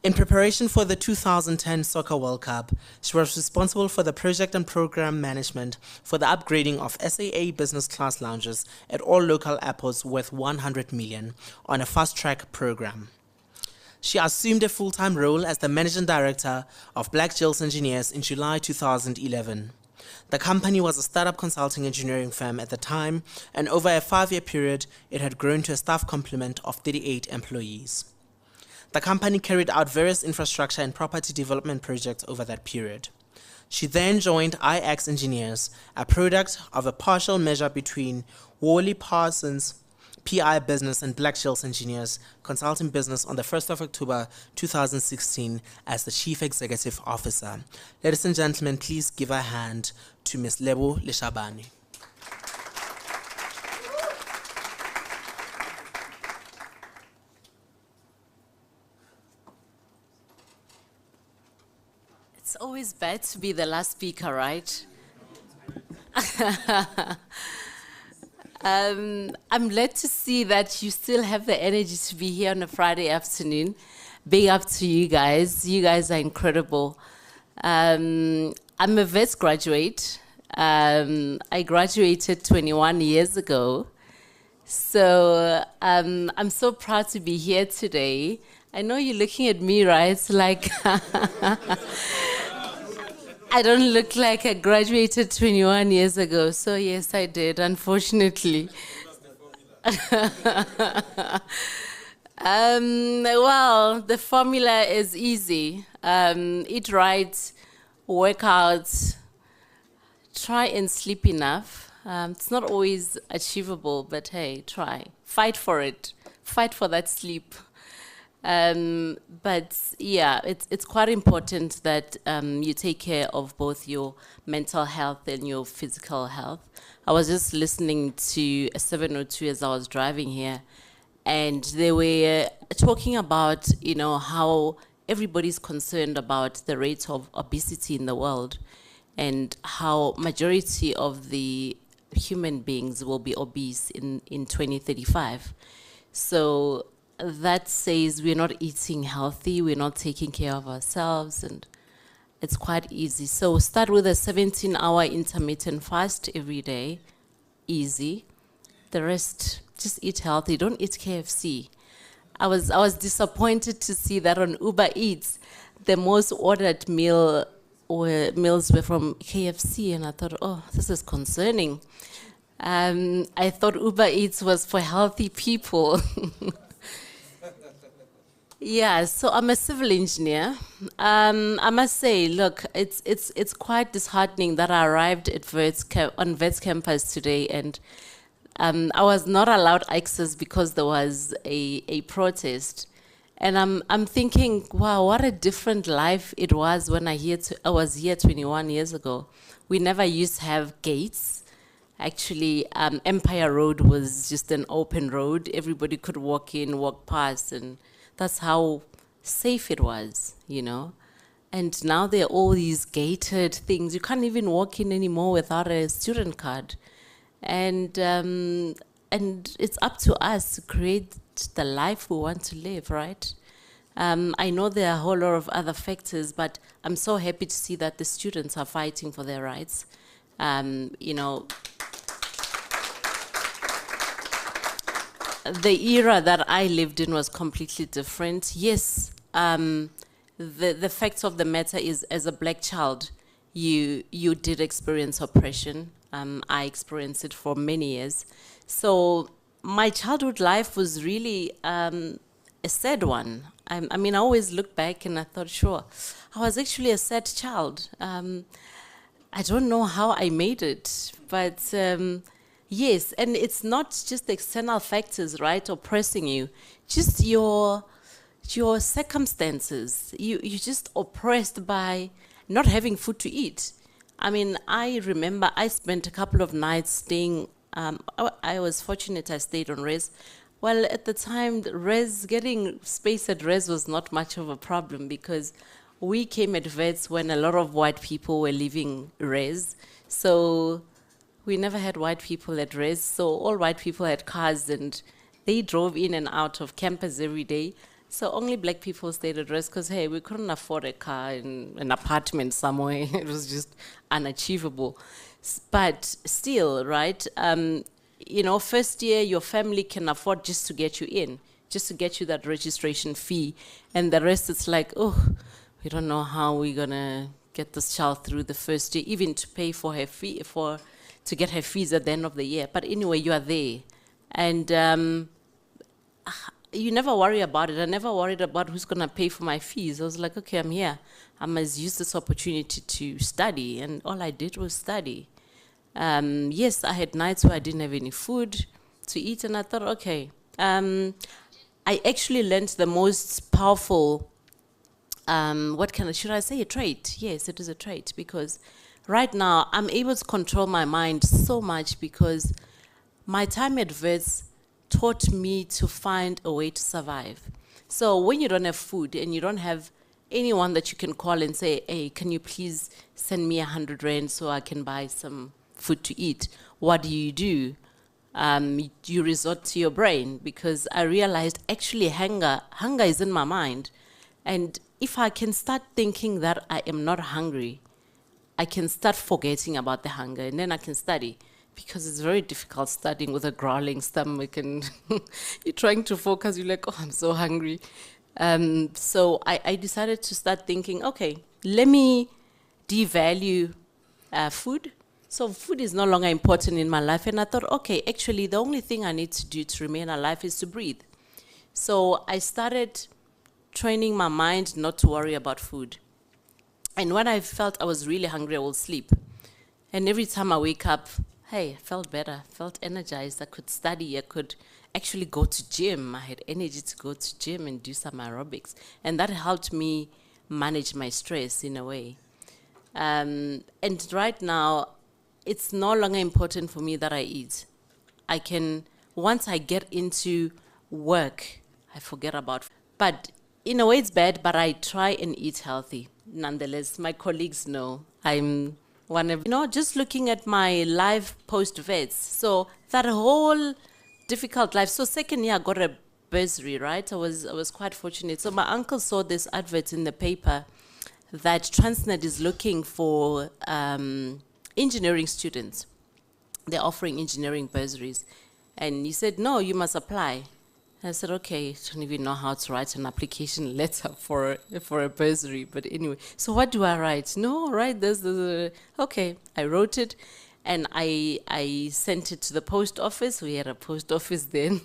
In preparation for the 2010 Soccer World Cup, she was responsible for the project and program management for the upgrading of SAA business class lounges at all local airports worth 100 million on a fast-track program. She assumed a full-time role as the managing director of Black Gills Engineers in July 2011. The company was a startup consulting engineering firm at the time, and over a 5-year period, it had grown to a staff complement of 38 employees. The company carried out various infrastructure and property development projects over that period. She then joined IX Engineers, a product of a partial merger between Worley Parsons PI Business and Black Gills Engineers Consulting Business on the 1st of October 2016 as the Chief Executive Officer. Ladies and gentlemen, please give a hand to Ms. Lebo Leshabane. It's always bad to be the last speaker, right? I'm glad to see that you still have the energy to be here on a Friday afternoon. Big up to you guys. You guys are incredible. I'm a VETS graduate. I graduated 21 years ago. So I'm so proud to be here today. I know you're looking at me, right? It's like I don't look like I graduated 21 years ago. So yes, I did, unfortunately. Well, the formula is easy. Eat right, work out, try and sleep enough. It's not always achievable, but hey, try. Fight for it. Fight for that sleep. But yeah, it's quite important that you take care of both your mental health and your physical health. I was just listening to a 702 as I was driving here, and they were talking about, you know, how everybody's concerned about the rate of obesity in the world and how majority of the human beings will be obese in 2035. So that says we're not eating healthy, we're not taking care of ourselves, and it's quite easy. So start with a 17-hour intermittent fast every day, easy. The rest, just eat healthy, don't eat KFC. I was disappointed to see that on Uber Eats, the most ordered meals were from KFC, and I thought, oh, this is concerning. I thought Uber Eats was for healthy people. Yeah, so I'm a civil engineer. I must say, look, it's quite disheartening that I arrived at on VETS campus today, and I was not allowed access because there was a protest. And I'm thinking, wow, what a different life it was when I was here 21 years ago. We never used to have gates. Actually, Empire Road was just an open road. Everybody could walk in, walk past, and that's how safe it was, you know. And now there are all these gated things. You can't even walk in anymore without a student card. And it's up to us to create the life we want to live, right? I know there are a whole lot of other factors, but I'm so happy to see that the students are fighting for their rights. You know, the era that I lived in was completely different. Yes, the fact of the matter is, as a black child, you did experience oppression. I experienced it for many years. So my childhood life was really a sad one. I mean, I always look back and I thought, sure, I was actually a sad child. I don't know how I made it, but yes, and it's not just the external factors, right, oppressing you, just your circumstances. You're just oppressed by not having food to eat. I mean, I remember I spent a couple of nights staying, I was fortunate I stayed on res. Well, at the time, getting space at res was not much of a problem because we came at VETS when a lot of white people were leaving res. So we never had white people at res. So all white people had cars and they drove in and out of campus every day. So only black people stayed at rest because, hey, we couldn't afford a car and an apartment somewhere. It was just unachievable. But still, right, first year your family can afford just to get you in, just to get you that registration fee. And the rest, it's like, oh, we don't know how we're going to get this child through the first year, even to pay for her fee, to get her fees at the end of the year. But anyway, you are there. And you never worry about it. I never worried about who's going to pay for my fees. I was like, okay, I'm here. I must use this opportunity to study. And all I did was study. Yes, I had nights where I didn't have any food to eat. And I thought, okay, I actually learned the most powerful, should I say a trait? Yes, it is a trait. Because right now, I'm able to control my mind so much because my time at Wits taught me to find a way to survive. So when you don't have food and you don't have anyone that you can call and say, hey, can you please send me 100 rand so I can buy some food to eat? What do? You resort to your brain, because I realized actually hunger is in my mind. And if I can start thinking that I am not hungry, I can start forgetting about the hunger, and then I can study, because it's very difficult studying with a growling stomach and you're trying to focus, you're like, oh, I'm so hungry. So I decided to start thinking, okay, let me devalue food. So food is no longer important in my life. And I thought, okay, actually, the only thing I need to do to remain alive is to breathe. So I started training my mind not to worry about food. And when I felt I was really hungry, I would sleep. And every time I wake up, hey, I felt better, felt energized. I could study, I could actually go to gym. I had energy to go to gym and do some aerobics. And that helped me manage my stress in a way. And right now, it's no longer important for me that I eat. I can, once I get into work, I forget about. But in a way, it's bad, but I try and eat healthy. Nonetheless, my colleagues know I'm one of, just looking at my life post-vets. So that whole difficult life. So second year, I got a bursary, right? I was quite fortunate. So my uncle saw this advert in the paper that Transnet is looking for engineering students. They're offering engineering bursaries. And he said, no, you must apply. I said, okay, I don't even know how to write an application letter for a bursary. But anyway, so what do I write? No, write this. Okay, I wrote it, and I sent it to the post office. We had a post office then.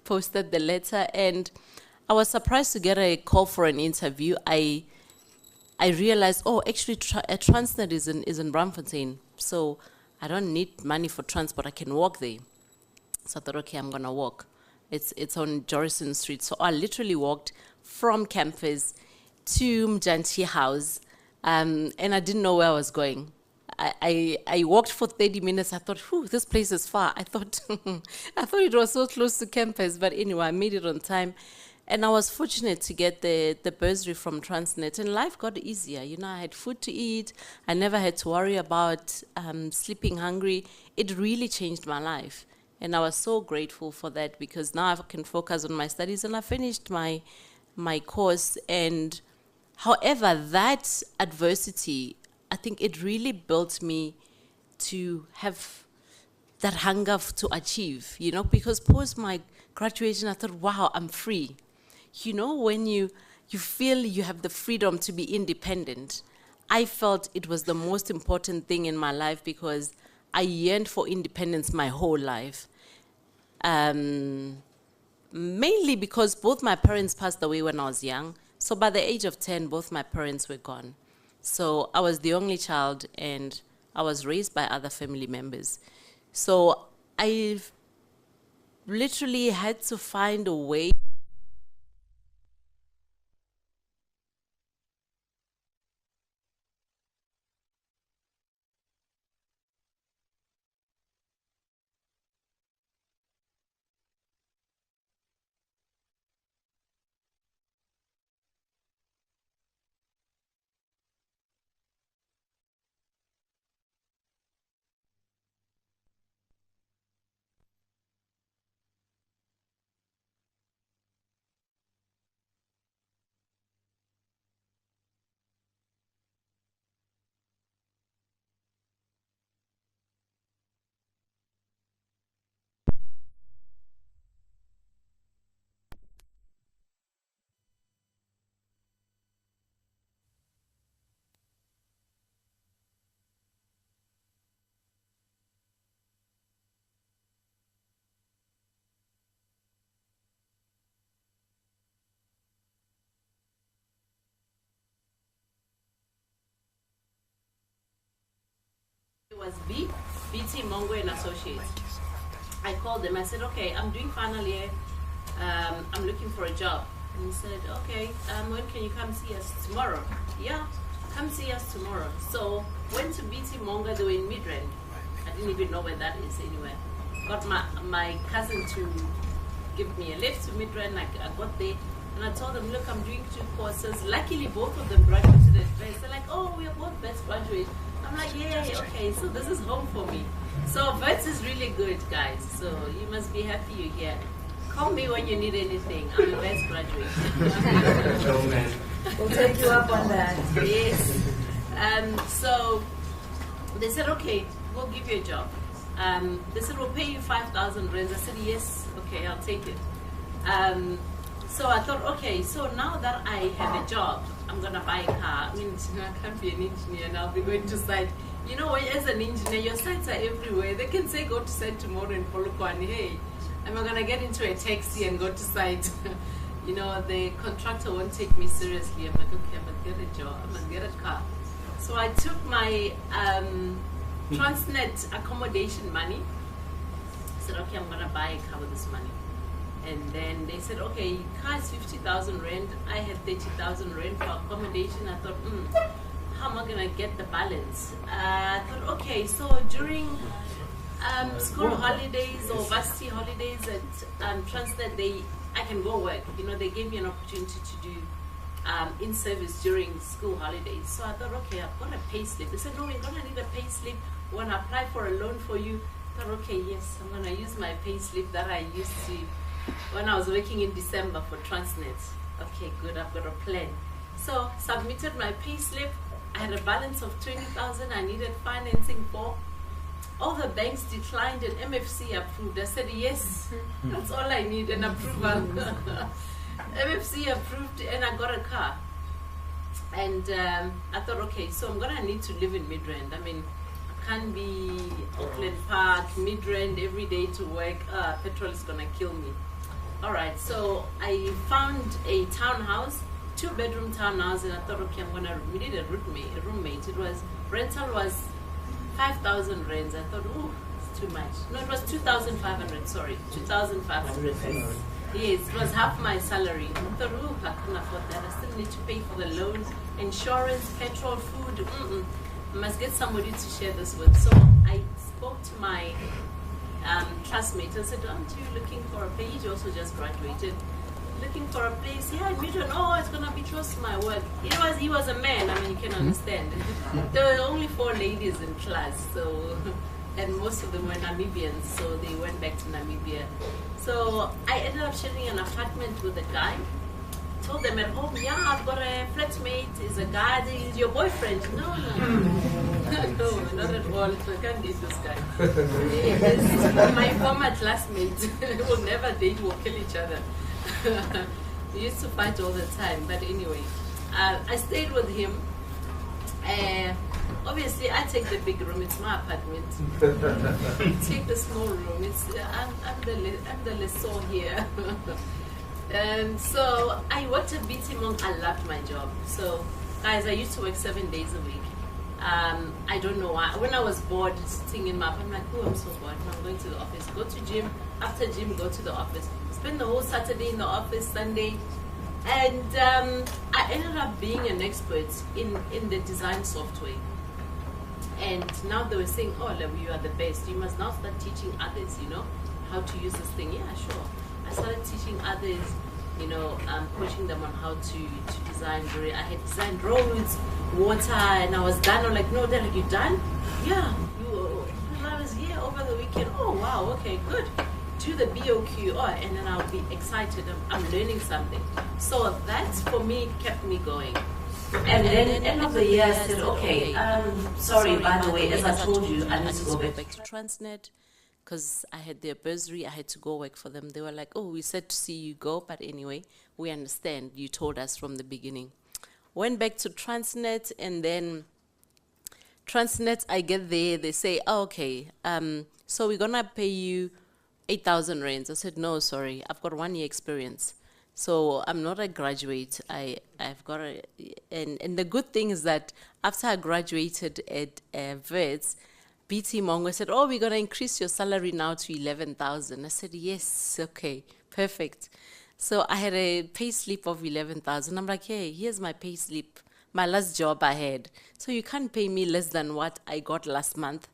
Posted the letter, and I was surprised to get a call for an interview. I realized, oh, actually, Transnet is in Braamfontein, so I don't need money for transport. I can walk there. So I thought, okay, I'm gonna walk. It's on Jorrison Street. So I literally walked from campus to Mjanti House, and I didn't know where I was going. I walked for 30 minutes. I thought, whew, this place is far. I thought it was so close to campus, but anyway, I made it on time. And I was fortunate to get the bursary from Transnet, and life got easier. I had food to eat. I never had to worry about sleeping hungry. It really changed my life. And I was so grateful for that, because now I can focus on my studies, and I finished my course. And however, that adversity, I think it really built me to have that hunger to achieve, because post my graduation, I thought, wow, I'm free. When you feel you have the freedom to be independent, I felt it was the most important thing in my life, because I yearned for independence my whole life. Mainly because both my parents passed away when I was young. So by the age of 10, both my parents were gone. So I was the only child, and I was raised by other family members. So I literally had to find a way was BT Mongo and Associates. I called them. I said, okay, I'm doing final year. I'm looking for a job. And he said, okay, when can you come see us? Tomorrow. Yeah, come see us tomorrow. So went to BT Mongo. They were in Midrand. I didn't even know where that is anywhere. Got my cousin to give me a lift to Midrand. I got there. And I told them, look, I'm doing 2 courses. Luckily, both of them graduated at Vets. They're like, oh, we are both Vets graduates. I'm like, yeah, okay, so this is home for me. So Vets is really good, guys. So you must be happy you're here. Call me when you need anything. I'm a Vets graduate. No, man. We'll take you up on that. Yes. So they said, okay, we'll give you a job. They said, we'll pay you 5,000 rands. I said, yes, okay, I'll take it. So I thought, okay, so now that I have a job, I'm going to buy a car. I mean, I can't be an engineer and I'll be going to site. You know, as an engineer, your sites are everywhere. They can say, go to site tomorrow in Polokwane. Hey, am I going to get into a taxi and go to site? You know, the contractor won't take me seriously. I'm like, okay, I'm going to get a job. I'm going to get a car. So I took my Transnet accommodation money. I said, okay, I'm going to buy a car with this money. And then they said, okay, car is 50,000 rand. I had 30,000 rand for accommodation. I thought, how am I going to get the balance? I thought, okay, so during school holidays or varsity holidays at Transnet, I can go work. You know, they gave me an opportunity to do in-service during school holidays. So I thought, okay, I've got a pay slip. They said, no, you're going to need a pay slip. We're going to apply for a loan for you. I thought, okay, yes, I'm going to use my pay slip that I used to when I was working in December for Transnet. Okay, good, I've got a plan. So submitted my pay slip. I had a balance of 20,000 I needed financing for. All the banks declined and MFC approved. I said, yes, that's all I need, an approval. MFC approved and I got a car. And I thought, okay, so I'm going to need to live in Midrand. I mean, I can't be Auckland Park, Midrand every day to work. Petrol is going to kill me. All right, so I found a townhouse, 2-bedroom townhouse, and I thought, okay, we need a roommate. Rental was 5,000 rands. I thought, oh, it's too much. No, it was 2,500, sorry, 2,500. Yes, it was half my salary. I thought, oh, I couldn't afford that. I still need to pay for the loans, insurance, petrol, food. I must get somebody to share this with. So I spoke to my classmate and said, aren't you looking for a place? He also just graduated. Looking for a place? Yeah, in Midrand. Oh, it's going to be close to my work. He was a man. I mean, you can understand. There were only 4 ladies in class, so, and most of them were Namibians, so they went back to Namibia. So I ended up sharing an apartment with a guy. Told them at home, yeah, I've got a flatmate. He's a guy. He's your boyfriend. No, no, not at all. I can't date this guy. My former classmate will never date. We'll kill each other. We used to fight all the time. But anyway, I stayed with him. Obviously, I take the big room. It's my apartment. Take the small room. I'm the lessor here. And so I worked at BT Monk. I loved my job. So, guys, I used to work 7 days a week. I don't know why. When I was bored, sitting in my apartment, I'm like, oh, I'm so bored. I'm going to the office. Go to gym. After gym, go to the office. Spend the whole Saturday in the office, Sunday. And I ended up being an expert in the design software. And now they were saying, oh, Lebu, you are the best. You must now start teaching others, you know, how to use this thing. Yeah, sure. I started teaching others, you know, coaching them on how to design. I had designed roads, water, and I was done. I'm like, no, they're like, you done? Yeah. I was here over the weekend. Oh, wow, okay, good. Do the BOQ, and then I'll be excited. I'm learning something. So that, for me, kept me going. And then end of the year, I said, okay, sorry, by the way, as I told you, I need to go back to Transnet. Because I had their bursary, I had to go work for them. They were like, oh, we said to see you go, but anyway, we understand. You told us from the beginning. Went back to Transnet, and then Transnet, I get there, they say, oh, okay, so we're going to pay you 8,000 rands. I said, no, sorry, I've got 1 year experience. So I'm not a graduate. I've got and the good thing is that after I graduated at Wits, BT Mongo said, oh, we're going to increase your salary now to 11,000. I said, yes, okay, perfect. So I had a pay slip of 11,000. I'm like, hey, here's my pay slip, my last job I had. So you can't pay me less than what I got last month.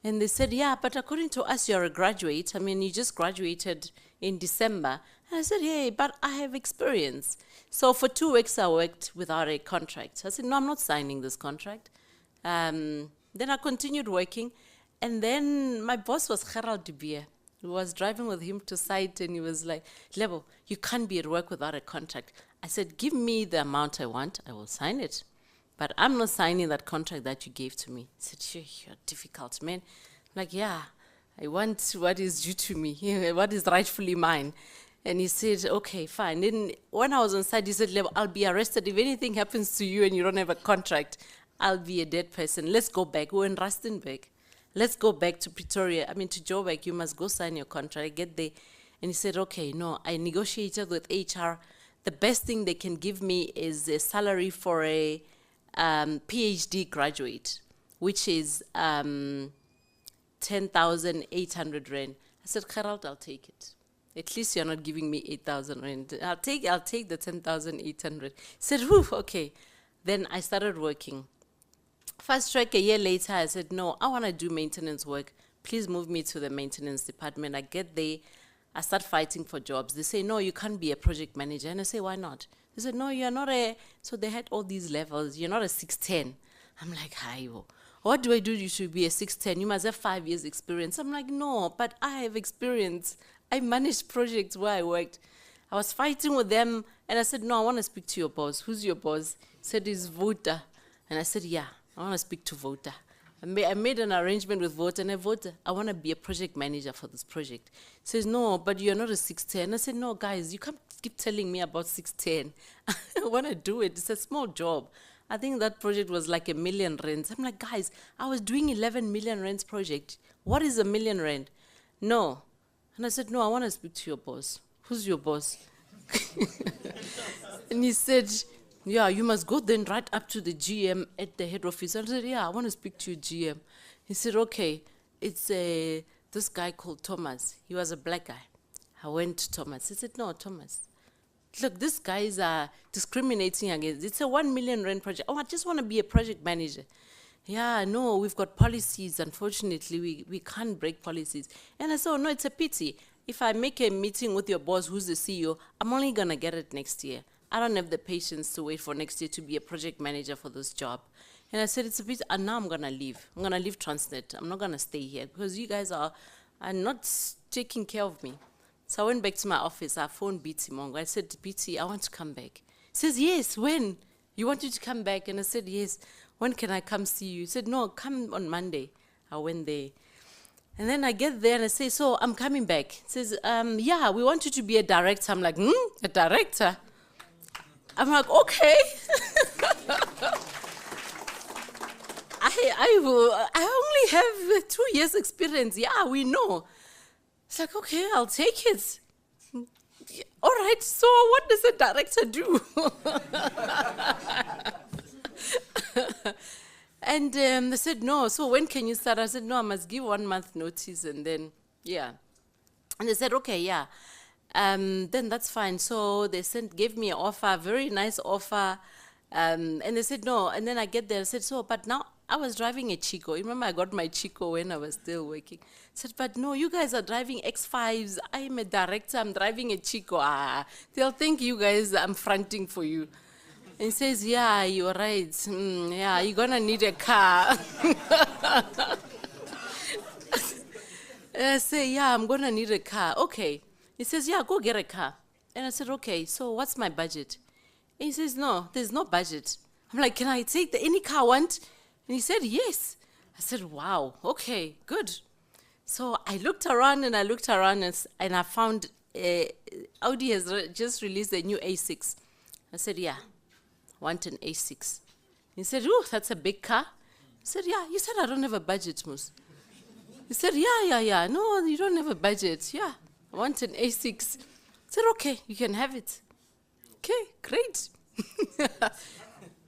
And they said, yeah, but according to us, you're a graduate. I mean, you just graduated in December. And I said, hey, but I have experience. So for 2 weeks, I worked without a contract. I said, no, I'm not signing this contract. Then I continued working. And then my boss was Gerald de Beer. I was driving with him to site, and he was like, Lebo, you can't be at work without a contract. I said, give me the amount I want. I will sign it. But I'm not signing that contract that you gave to me. He said, sure, you're difficult, man. I'm like, yeah, I want what is due to me, what is rightfully mine. And he said, okay, fine. Then when I was on site, he said, Lebo, I'll be arrested. If anything happens to you and you don't have a contract, I'll be a dead person. Let's go back. We're in Rustenburg. Let's go back to Pretoria. I mean, to Joburg, you must go sign your contract. I get there. And he said, okay, no, I negotiated with HR. The best thing they can give me is a salary for a PhD graduate, which is 10,800 rand. I said, Gerald, I'll take it. At least you're not giving me 8,000 rand. I'll take the 10,800. He said, whew, okay. Then I started working. Fast track, a year later, I said, no, I want to do maintenance work. Please move me to the maintenance department. I get there. I start fighting for jobs. They say, no, you can't be a project manager. And I say, why not? They said, no, you're not a... So they had all these levels. You're not a 610. I'm like, hi, what do I do? You should be a 610. You must have 5 years experience. I'm like, no, but I have experience. I managed projects where I worked. I was fighting with them. And I said, no, I want to speak to your boss. Who's your boss? He said, it's Vota. And I said, yeah, I want to speak to Vota. I made an arrangement with Vota, and I voted, I want to be a project manager for this project. He says, no, but you're not a 610. I said, no, guys, you can't keep telling me about 610. I want to do it. It's a small job. I think that project was like 1 million rands. I'm like, guys, I was doing 11 million rands project. What is 1 million rand? No. And I said, no, I want to speak to your boss. Who's your boss? And he said, yeah, you must go then right up to the GM at the head office. I said, yeah, I want to speak to your GM. He said, okay, it's this guy called Thomas. He was a black guy. I went to Thomas. He said, no, Thomas, look, these guys are discriminating against. It's a 1 million rand project. Oh, I just want to be a project manager. Yeah, no, we've got policies. Unfortunately, we can't break policies. And I said, oh, no, it's a pity. If I make a meeting with your boss, who's the CEO, I'm only going to get it next year. I don't have the patience to wait for next year to be a project manager for this job. And I said, it's a bit, and now I'm going to leave. I'm going to leave Transnet. I'm not going to stay here because you guys are not taking care of me. So I went back to my office. I phoned BT Mongo. I said, BT, I want to come back. He says, yes, when? You want you to come back? And I said, yes. When can I come see you? He said, no, come on Monday. I went there. And then I get there and I say, so I'm coming back. He says, yeah, we want you to be a director. I'm like, a director? I'm like, okay. I only have 2 years experience. Yeah, we know. It's like, okay, I'll take it. All right, so what does a director do? And they said, no, so when can you start? I said, no, I must give 1 month notice and then, yeah. And they said, okay, yeah. Then that's fine. So they gave me an offer, very nice offer. And they said, no. And then I get there, I said, so, but now I was driving a Chico. You remember I got my Chico when I was still working. I said, but no, you guys are driving X5s. I'm a director, I'm driving a Chico. They'll think you guys, I'm fronting for you. And he says, yeah, you're right. Yeah, you're going to need a car. And I say, yeah, I'm going to need a car. Okay. He says, yeah, go get a car. And I said, okay, so what's my budget? And he says, no, there's no budget. I'm like, can I take any car I want? And he said, yes. I said, wow, okay, good. So I looked around and I found Audi has just released a new A6. I said, yeah, I want an A6. He said, oh, that's a big car. I said, yeah. He said, I don't have a budget, Moose. He said, yeah. No, you don't have a budget. Yeah, I want an A6. I said, okay, you can have it. Okay, great.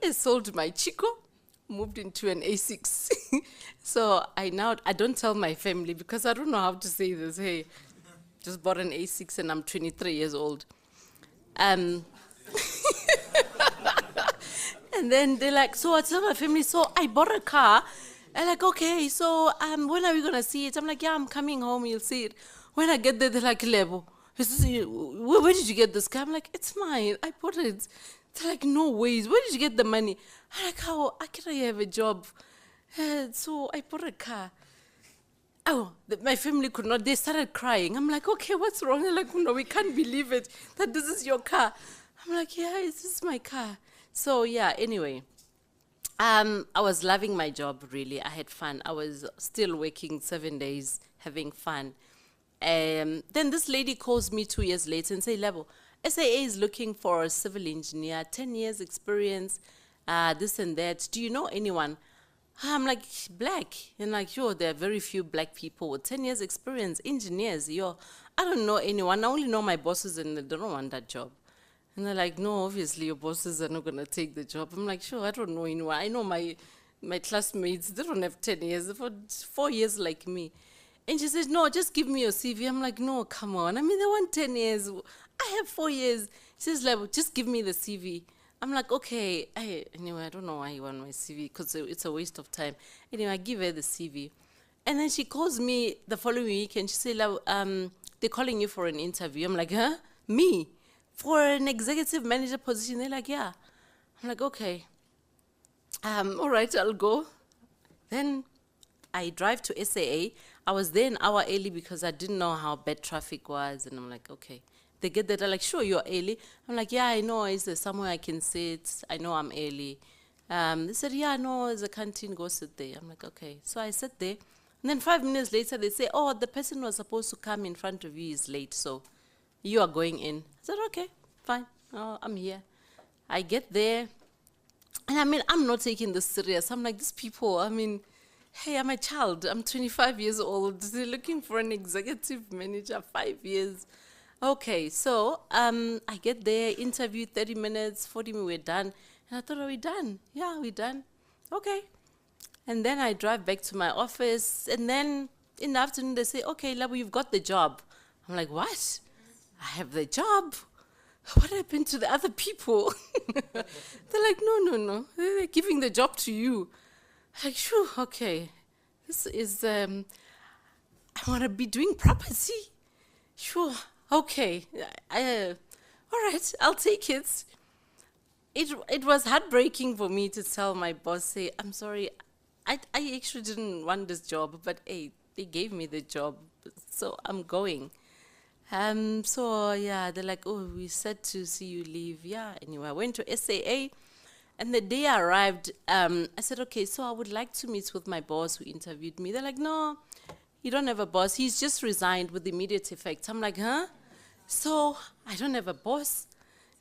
I sold my Chico, moved into an A6. So I don't tell my family because I don't know how to say this. Hey, just bought an A6 and I'm 23 years old. And then they're like, so I tell my family, so I bought a car. I'm like, okay, so when are we going to see it? I'm like, yeah, I'm coming home, you'll see it. When I get there, they're like, Lebo, where did you get this car? I'm like, it's mine, I bought it. They're like, no ways, where did you get the money? I'm like, how can I have a job? So I bought a car. Oh, my family could not, they started crying. I'm like, okay, what's wrong? They're like, no, we can't believe it, that this is your car. I'm like, yeah, this is my car. So yeah, anyway. I was loving my job, really. I had fun. I was still working 7 days, having fun. Then this lady calls me 2 years later and say, Lebo, SAA is looking for a civil engineer, 10 years experience, this and that. Do you know anyone? I'm like, black. And like, yo, there are very few black people with 10 years experience, engineers. Yo, I don't know anyone. I only know my bosses and they don't want that job. And they're like, no, obviously your bosses are not going to take the job. I'm like, sure, I don't know anyone. I know my classmates, they don't have 10 years, they're 4 years like me. And she says, no, just give me your CV. I'm like, no, come on. I mean, they want 10 years. I have 4 years. She says, like, just give me the CV. I'm like, okay. Anyway, I don't know why you want my CV because it's a waste of time. Anyway, I give her the CV. And then she calls me the following week and she says, they're calling you for an interview. I'm like, huh? Me? For an executive manager position? They're like, yeah. I'm like, okay. All right, I'll go. Then I drive to SAA. I was there an hour early because I didn't know how bad traffic was. And I'm like, okay. They get there, they're like, sure, you're early. I'm like, yeah, I know. Is there somewhere I can sit? I know I'm early. They said, yeah, no, there's a canteen. Go sit there. I'm like, okay. So I sat there. And then 5 minutes later, they say, oh, the person who was supposed to come in front of you is late, so you are going in. I said, okay, fine. Oh, I'm here. I get there. And I mean, I'm not taking this serious. I'm like, these people, I mean, hey, I'm a child. I'm 25 years old. They're looking for an executive manager, 5 years. Okay, so I get there, interview 30 minutes, 40 minutes, we're done. And I thought, are we done? Yeah, we're done. Okay. And then I drive back to my office. And then in the afternoon, they say, okay, Labo, you've got the job. I'm like, what? I have the job? What happened to the other people? They're like, no. They're giving the job to you. I'm like, sure, okay. This is, I want to be doing property. Sure, okay. All right, I'll take it. It was heartbreaking for me to tell my boss, say, I'm sorry, I actually didn't want this job, but hey, they gave me the job, so I'm going. So yeah, they're like, oh, we said to see you leave. Yeah, anyway, I went to SAA, and the day I arrived, I said, okay, so I would like to meet with my boss who interviewed me. They're like, no, you don't have a boss. He's just resigned with immediate effect. I'm like, huh? So I don't have a boss?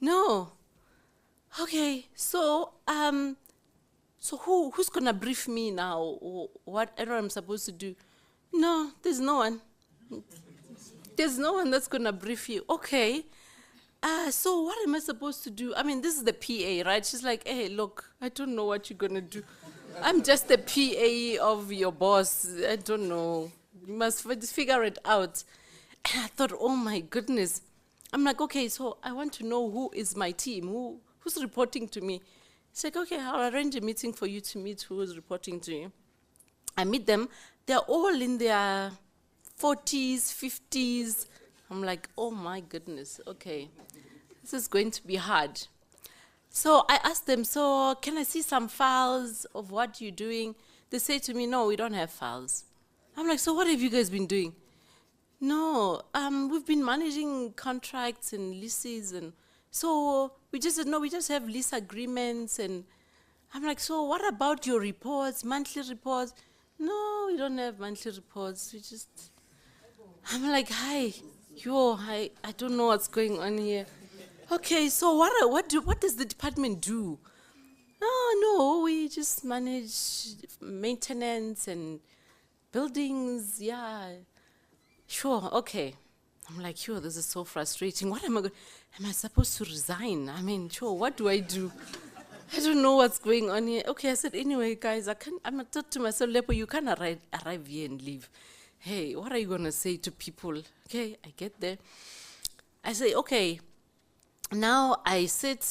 No. Okay, so who's gonna brief me now, or what I'm supposed to do? No, there's no one. There's no one that's gonna brief you. Okay, so what am I supposed to do? I mean, this is the PA, right? She's like, hey, look, I don't know what you're gonna do. I'm just the PA of your boss. I don't know. You must figure it out. And I thought, oh my goodness. I'm like, okay, so I want to know who is my team, who's reporting to me. She's like, okay, I'll arrange a meeting for you to meet who is reporting to you. I meet them. They're all in their 40s, 50s. I'm like, oh my goodness, okay. This is going to be hard. So I asked them, so can I see some files of what you're doing? They say to me, no, we don't have files. I'm like, so what have you guys been doing? No, we've been managing contracts and leases, and so we just said, no, we just have lease agreements. And I'm like, so what about your reports, monthly reports? No, we don't have monthly reports. We just, I'm like, hi, I don't know what's going on here. Okay, so what does the department do? No, we just manage maintenance and buildings, yeah. Sure, okay. I'm like, sure, this is so frustrating. What am I supposed to resign? I mean, sure, what do I do? I don't know what's going on here. Okay, I said, anyway, guys, I'm a thought to myself, Lepo, you can't arrive here and leave. Hey, what are you going to say to people? Okay, I get there. I say, okay, now I start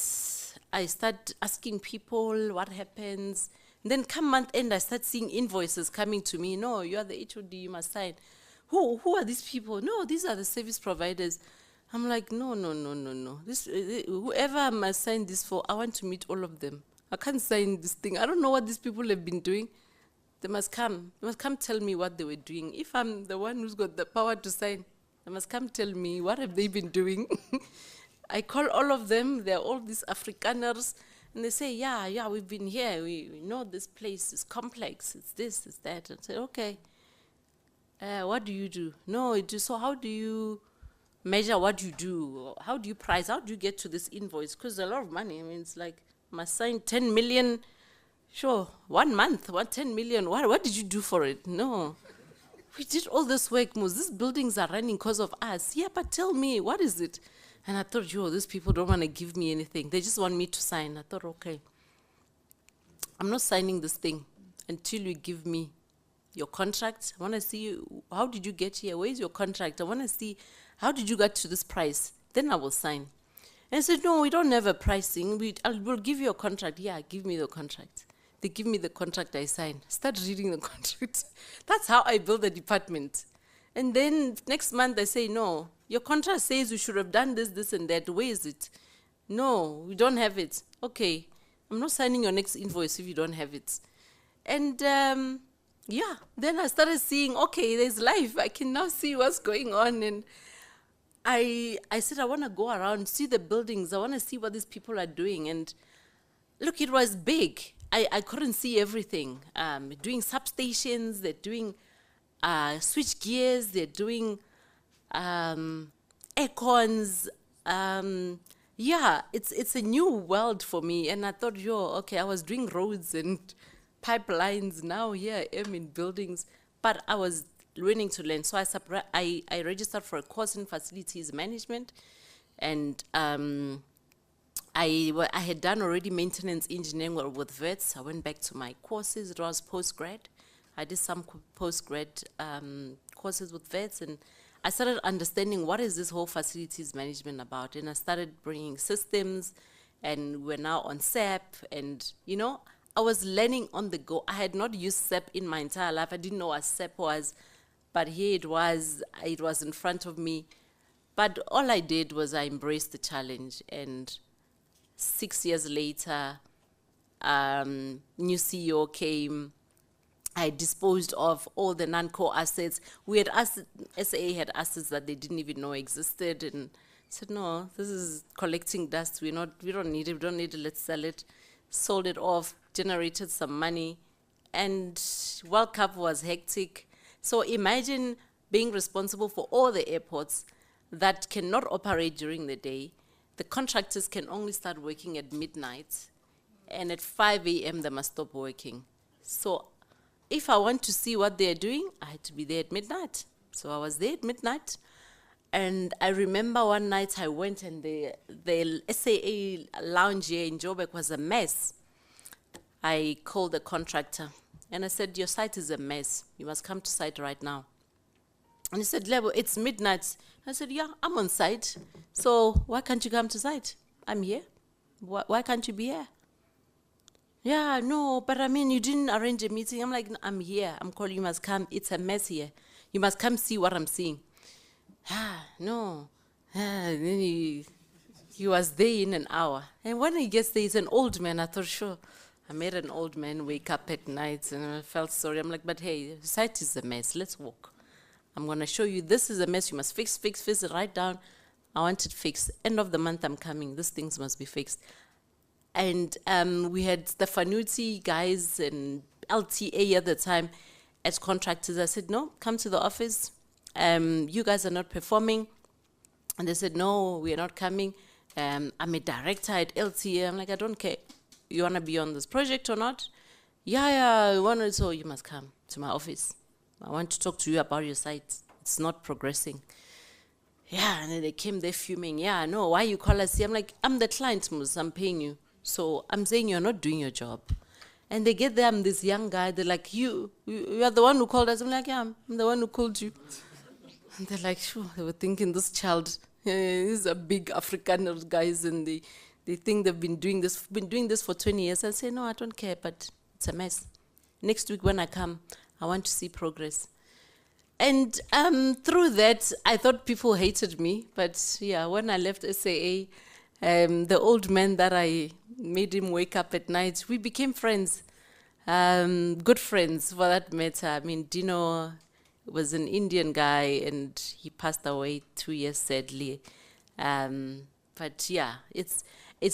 asking people what happens. And then come month end, I start seeing invoices coming to me. No, you are the HOD, you must sign. Who are these people? No, these are the service providers. I'm like, no. This, whoever I must sign this for, I want to meet all of them. I can't sign this thing. I don't know what these people have been doing. They must come. They must come tell me what they were doing. If I'm the one who's got the power to sign, they must come tell me what have they been doing. I call all of them. They're all these Afrikaners. And they say, yeah, we've been here. We know this place is complex. It's this, it's that. And I say, okay. What do you do? No, so how do you measure what you do? How do you price? How do you get to this invoice? Because a lot of money. I mean, it's like, must sign 10 million. Sure, 1 month, 10 million. What did you do for it? No. We did all this work, Moose. These buildings are running because of us. Yeah, but tell me, what is it? And I thought, these people don't want to give me anything. They just want me to sign. I thought, okay, I'm not signing this thing until you give me your contract. I want to see how did you get here? Where's your contract? I want to see how did you get to this price? Then I will sign. And I said, no, we don't have a pricing. We'll give you a contract. Yeah, give me the contract. They give me the contract, I sign. Start reading the contract. That's how I build the department. And then next month I say, no, your contract says we should have done this, and that. Where is it? No, we don't have it. Okay, I'm not signing your next invoice if you don't have it. And then I started seeing, okay, there's life. I can now see what's going on. And I said, I want to go around, see the buildings. I want to see what these people are doing. And look, it was big. I couldn't see everything. Doing substations, they're doing switch gears, they're doing aircons. It's a new world for me. And I thought, okay, I was doing roads and pipelines. Now here I am in buildings. But I was learning to learn. So I registered for a course in facilities management. And I had done already maintenance engineering with vets. I went back to my courses. It was post-grad. I did some post-grad courses with vets, and I started understanding what is this whole facilities management about. And I started bringing systems, and we're now on SAP. And, I was learning on the go. I had not used SAP in my entire life. I didn't know what SAP was, but here it was in front of me. But all I did was I embraced the challenge, and 6 years later, new CEO came. I disposed of all the non-core assets. SAA had assets that they didn't even know existed, and said, no, this is collecting dust. We don't need it. Let's sell it. Sold it off, generated some money, and World Cup was hectic. So imagine being responsible for all the airports that cannot operate during the day. The contractors can only start working at midnight, and at 5 a.m. they must stop working. So if I want to see what they're doing, I had to be there at midnight. So I was there at midnight. And I remember one night I went, and the SAA lounge here in Joburg was a mess. I called the contractor, and I said, your site is a mess. You must come to site right now. And he said, Lebo, it's midnight. I said, yeah, I'm on site. So why can't you come to site? I'm here. Why can't you be here? Yeah, no, but I mean, you didn't arrange a meeting. I'm like, no, I'm here. I'm calling, you must come. It's a mess here. You must come see what I'm seeing. No. And then he was there in an hour. And when he gets there, he's an old man. I thought, sure, I made an old man wake up at night, and I felt sorry. I'm like, but hey, the site is a mess. Let's walk. I'm going to show you this is a mess. You must fix it right down. I want it fixed. End of the month, I'm coming. These things must be fixed. And we had the Fanuti guys and LTA at the time as contractors. I said, no, come to the office. You guys are not performing. And they said, no, we are not coming. I'm a director at LTA. I'm like, I don't care. You want to be on this project or not? Yeah, I want to. So you must come to my office. I want to talk to you about your site. It's not progressing. Yeah, and then they came there fuming. Yeah, no, why you call us here? I'm like, I'm the client, Mus. I'm paying you. So I'm saying you're not doing your job. And they get there, I'm this young guy, they're like, you are the one who called us. I'm like, yeah, I'm the one who called you. And they're like, sure, they were thinking this child, these are big Afrikaner guys, and they think they've been doing this for 20 years. I say, no, I don't care, but it's a mess. Next week when I come, I want to see progress. And through that, I thought people hated me. But yeah, when I left SAA, the old man that I made him wake up at night, we became friends. Good friends, for that matter. I mean, Dino was an Indian guy, and he passed away 2 years, sadly. But yeah, it's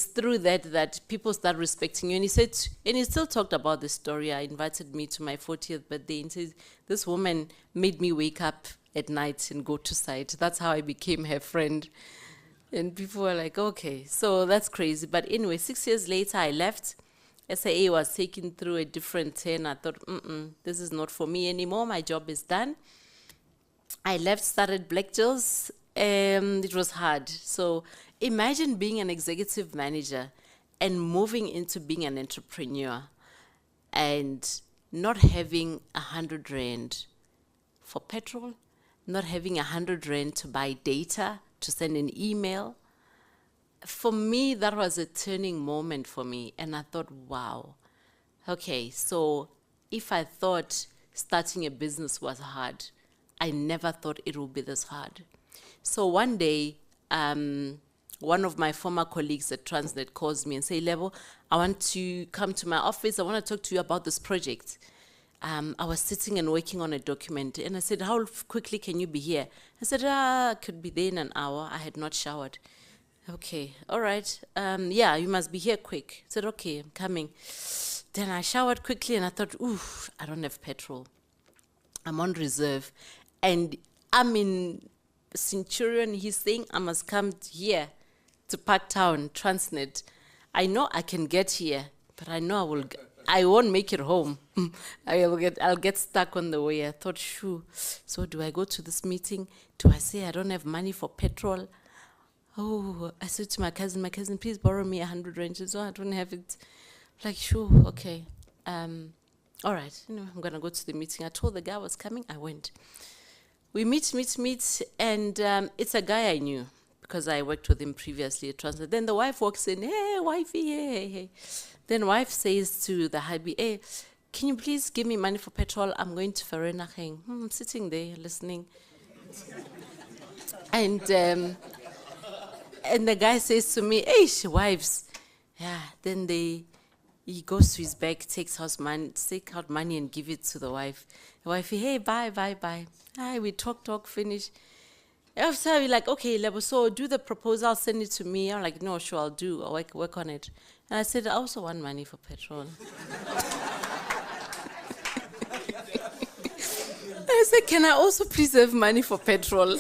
through that people start respecting you. And he said, and he still talked about the story. I invited me to my 40th birthday, and said, this woman made me wake up at night and go to site. That's how I became her friend. And people were like, okay, so that's crazy. But anyway, 6 years later, I left. SAA was taken through a different turn. I thought, this is not for me anymore. My job is done. I left, started Black Jills. It was hard. So imagine being an executive manager and moving into being an entrepreneur and not having 100 Rand for petrol, not having 100 Rand to buy data, to send an email. For me, that was a turning moment for me. And I thought, wow, okay, so if I thought starting a business was hard, I never thought it would be this hard. So one day, one of my former colleagues at Transnet calls me and say, Lebo, I want to come to my office. I want to talk to you about this project. I was sitting and working on a document, and I said, how quickly can you be here? I said, I could be there in an hour. I had not showered. Okay, all right. Yeah, you must be here quick. I said, okay, I'm coming. Then I showered quickly, and I thought, ooh, I don't have petrol. I'm on reserve. And I'm in Centurion. He's saying I must come here to Parktown, Transnet. I know I can get here, but I know I won't make it home. I'll get stuck on the way. I thought, shoo. So do I go to this meeting? Do I say I don't have money for petrol? Oh, I said to my cousin, please borrow me 100 Rand. So I don't have it. Like, shoo, okay. All right, I'm gonna go to the meeting. I told the guy I was coming. I went. We meet, and it's a guy I knew because I worked with him previously at Transnet. Then the wife walks in, hey, wifey, hey. Then wife says to the hubby, hey, can you please give me money for petrol? I'm going to Vereeniging. I'm sitting there listening. And the guy says to me, hey, wives. Yeah, then he goes to his bag, take out money and give it to the wife. The wife, hey, bye. Hi, we talk, finish. After we're like, okay, Lebo, so do the proposal, send it to me. I'm like, no, sure, I'll work on it. And I said, I also want money for petrol. I said, can I also please have money for petrol?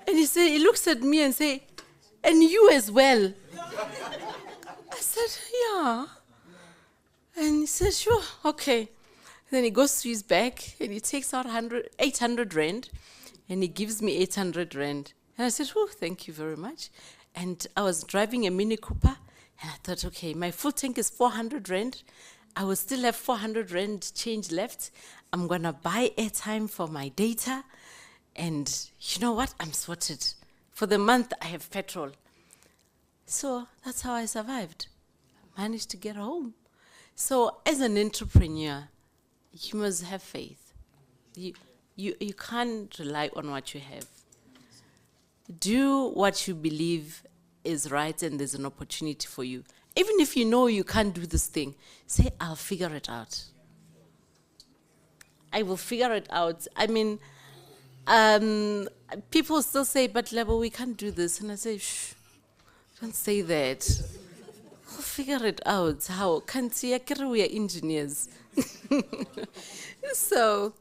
And he looks at me and say, and you as well. I said, yeah. And he said, sure, okay. Then he goes to his bag and he takes out 800 Rand and he gives me 800 Rand. And I said, oh, thank you very much. And I was driving a Mini Cooper and I thought, okay, my full tank is 400 Rand. I will still have 400 Rand change left. I'm going to buy airtime for my data. And you know what? I'm sorted. For the month, I have petrol. So that's how I survived. I managed to get home. So as an entrepreneur, you must have faith. You can't rely on what you have. Do what you believe is right and there's an opportunity for you. Even if you know you can't do this thing, say, I'll figure it out. I will figure it out. I mean, people still say, but Lebo, we can't do this. And I say, shh, don't say that. I'll figure it out. How? Can't see, we are engineers. So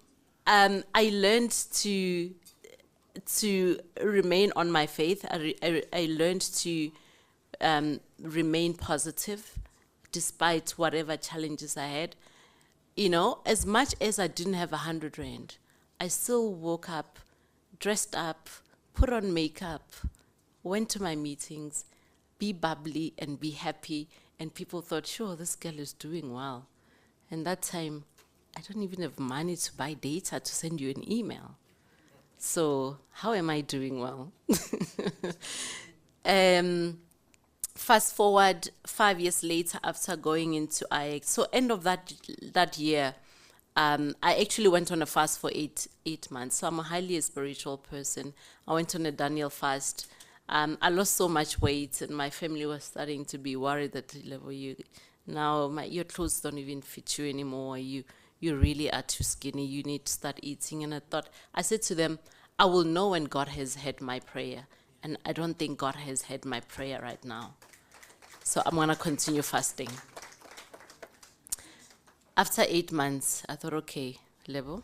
I learned to remain on my faith. I learned to remain positive despite whatever challenges I had. You know, as much as I didn't have 100 Rand, I still woke up, dressed up, put on makeup, went to my meetings, be bubbly and be happy And people thought, sure, this girl is doing well. And that time, I don't even have money to buy data to send you an email. So how am I doing well? Fast forward 5 years later after going into IX. So end of that year, I actually went on a fast for eight months. So I'm a highly spiritual person. I went on a Daniel fast. I lost so much weight, and my family was starting to be worried that your clothes don't even fit you anymore. You really are too skinny. You need to start eating. And I said to them, I will know when God has heard my prayer. And I don't think God has heard my prayer right now. So I'm going to continue fasting. After 8 months, I thought, okay, Lebo,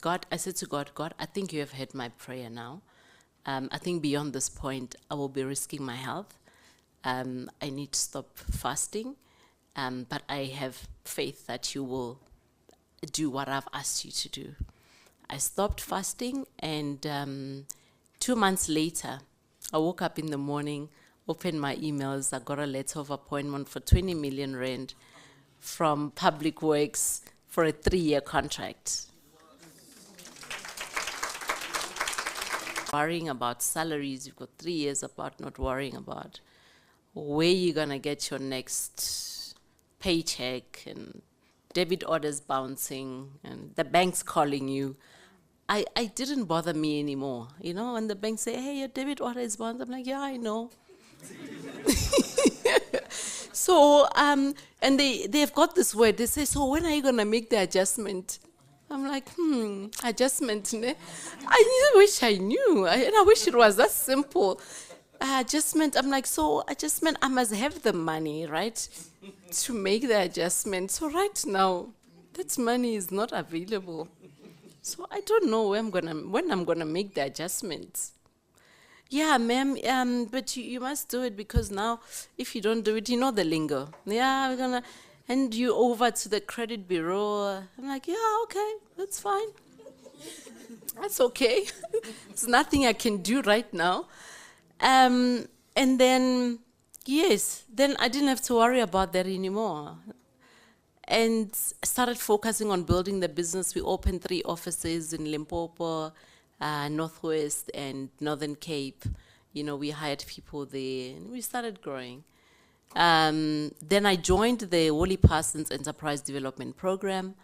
God, I said to God, I think you have heard my prayer now. I think beyond this point, I will be risking my health. I need to stop fasting, but I have faith that you will do what I've asked you to do. I stopped fasting, and 2 months later, I woke up in the morning, opened my emails, I got a letter of appointment for 20 million rand from Public Works for a 3-year contract. Worrying about salaries, you've got 3 years about not worrying about where you're gonna get your next paycheck, and debit orders bouncing, and the bank's calling you. I didn't bother me anymore. You know, when the bank say, hey, your debit order is bounced, I'm like, yeah, I know. So, and they've got this word. They say, so when are you gonna make the adjustment? I'm like, adjustment, ne? I wish I knew. And I wish it was that simple. Adjustment, I'm like, so adjustment, I must have the money, right, to make the adjustment. So right now, that money is not available. So I don't know when I'm gonna make the adjustments. Yeah, ma'am, but you must do it, because now, if you don't do it, you know the lingo. Yeah, we're gonna hand you over to the credit bureau. I'm like, yeah, okay, that's fine. That's okay. There's nothing I can do right now. And then, yes, then I didn't have to worry about that anymore. And started focusing on building the business. We opened 3 offices in Limpopo, Northwest, and Northern Cape. You know, we hired people there, and we started growing. Then I joined the Wally Parsons Enterprise Development Program.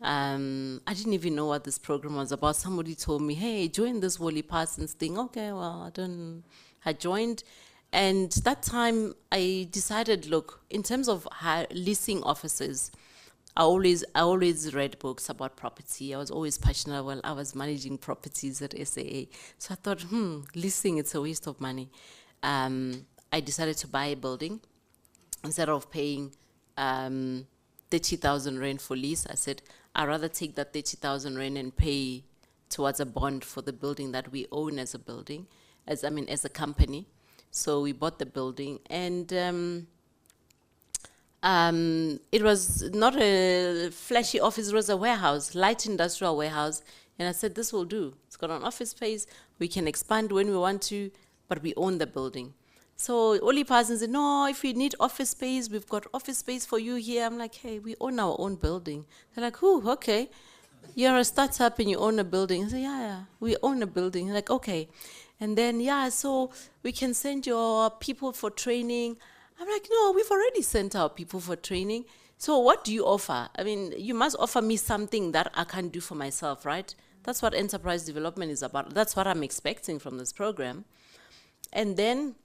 I didn't even know what this program was about. Somebody told me, hey, join this Wally Parsons thing. Okay, well, I joined. And that time I decided, look, in terms of leasing offices, I always read books about property. I was always passionate. Well, I was managing properties at SAA. So I thought, leasing, it's a waste of money. I decided to buy a building. Instead of paying 30,000 rand for lease, I said, I'd rather take that 30,000 rand and pay towards a bond for the building that we own as a building, as a company. So we bought the building, and it was not a flashy office, it was a warehouse, light industrial warehouse. And I said, this will do. It's got an office space, we can expand when we want to, but we own the building. So Oli Parsons said, no, if you need office space, we've got office space for you here. I'm like, hey, we own our own building. They're like, oh, okay. You're a startup and you own a building. I said, yeah, we own a building. They're like, okay. And then, so we can send your people for training. I'm like, no, we've already sent our people for training. So what do you offer? I mean, you must offer me something that I can't do for myself, right? That's what enterprise development is about. That's what I'm expecting from this program. And then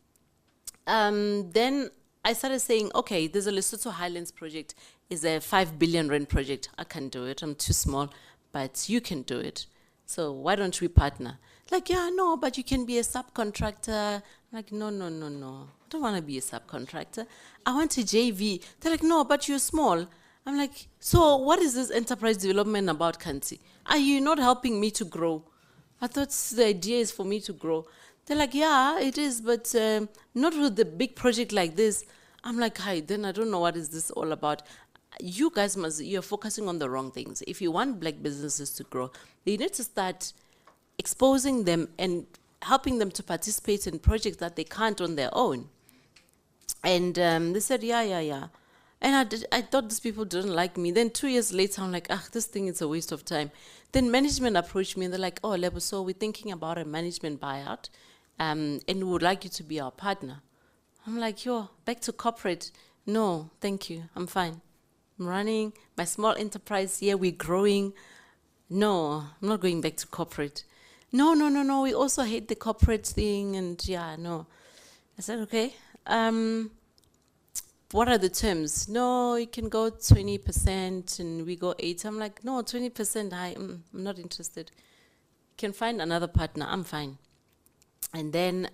I started saying, okay, there's a Lesotho Highlands project. It's a 5 billion rand project. I can't do it. I'm too small, but you can do it. So why don't we partner? Like, yeah, no, but you can be a subcontractor. I'm like, no. I don't want to be a subcontractor. I want a JV. They're like, no, but you're small. I'm like, so what is this enterprise development about, Kanti? Are you not helping me to grow? I thought the idea is for me to grow. They're like, yeah, it is, but not with a big project like this. I'm like, hi, then I don't know what is this all about. You guys you're focusing on the wrong things. If you want black businesses to grow, they need to start exposing them and helping them to participate in projects that they can't on their own. And they said, yeah. And I thought these people didn't like me. Then 2 years later, I'm like, this thing is a waste of time. Then management approached me and they're like, Lebo, so we're thinking about a management buyout and we would like you to be our partner. I'm like, back to corporate. No, thank you, I'm fine. I'm running my small enterprise here, we're growing. No, I'm not going back to corporate. No, we also hate the corporate thing and no. I said, okay. What are the terms? No, you can go 20% and we go 8%. I'm like, no, 20% I'm not interested. You can find another partner, I'm fine. And then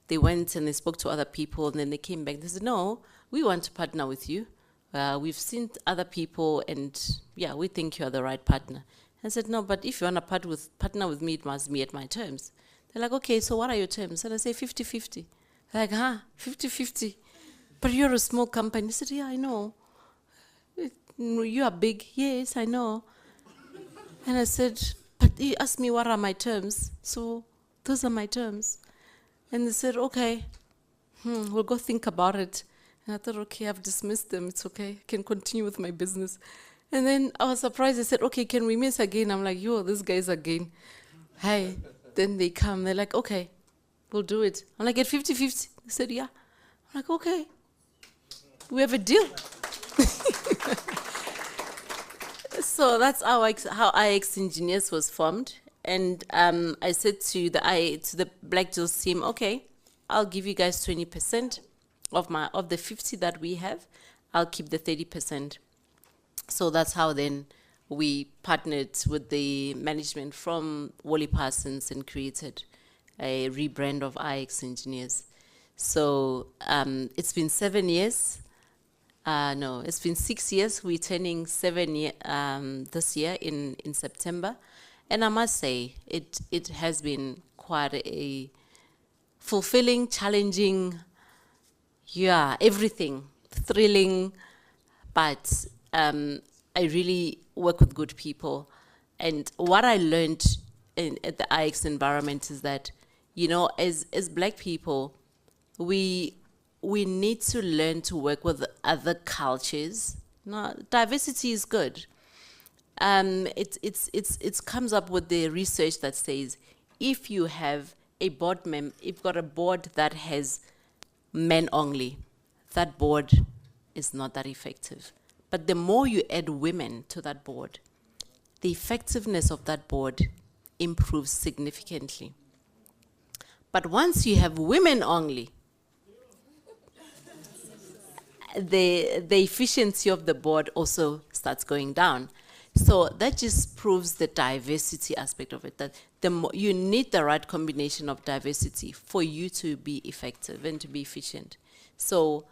they went and they spoke to other people and then they came back. They said, no, we want to partner with you. We've seen other people and we think you're the right partner. I said, no, but if you want to partner with me, it must be at my terms. They're like, okay, so what are your terms? And I say 50-50. They're like, 50-50. But you're a small company. I said, yeah, I know. You are big. Yes, I know. And I said, but you asked me what are my terms. So those are my terms. And they said, okay, we'll go think about it. And I thought, okay, I've dismissed them. It's okay. I can continue with my business. And then I was surprised. They said, okay, can we miss again? I'm like, these guys again. Hey. Then they come. They're like, okay, we'll do it. I'm like, at 50-50. They said, yeah. I'm like, okay. We have a deal. So that's how IX Engineers was formed. And I said to the Black Jewels team, okay, I'll give you guys 20% of the 50 that we have. I'll keep the 30%. So that's how then we partnered with the management from Wally Parsons and created a rebrand of IX Engineers. So it's been 7 years. No, it's been 6 years. We're turning 7 this year in September. And I must say, it has been quite a fulfilling, challenging, everything, thrilling, but I really work with good people. And what I learned at the IX environment is that, as Black people, we need to learn to work with other cultures. Diversity is good. It comes up with the research that says if you have a board you've got a board that has men only, that board is not that effective. But the more you add women to that board, the effectiveness of that board improves significantly. But once you have women only, the efficiency of the board also starts going down. So that just proves the diversity aspect of it, that you need the right combination of diversity for you to be effective and to be efficient. So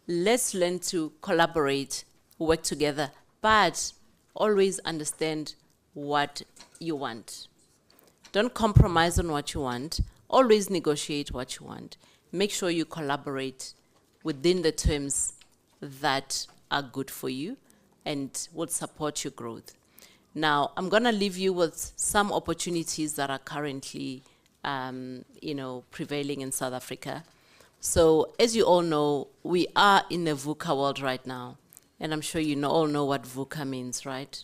let's learn to collaborate, work together, but always understand what you want. Don't compromise on what you want. Always negotiate what you want. Make sure you collaborate within the terms that are good for you and will support your growth. Now, I'm going to leave you with some opportunities that are currently, prevailing in South Africa. So, as you all know, we are in the VUCA world right now, and I'm sure you all know what VUCA means, right?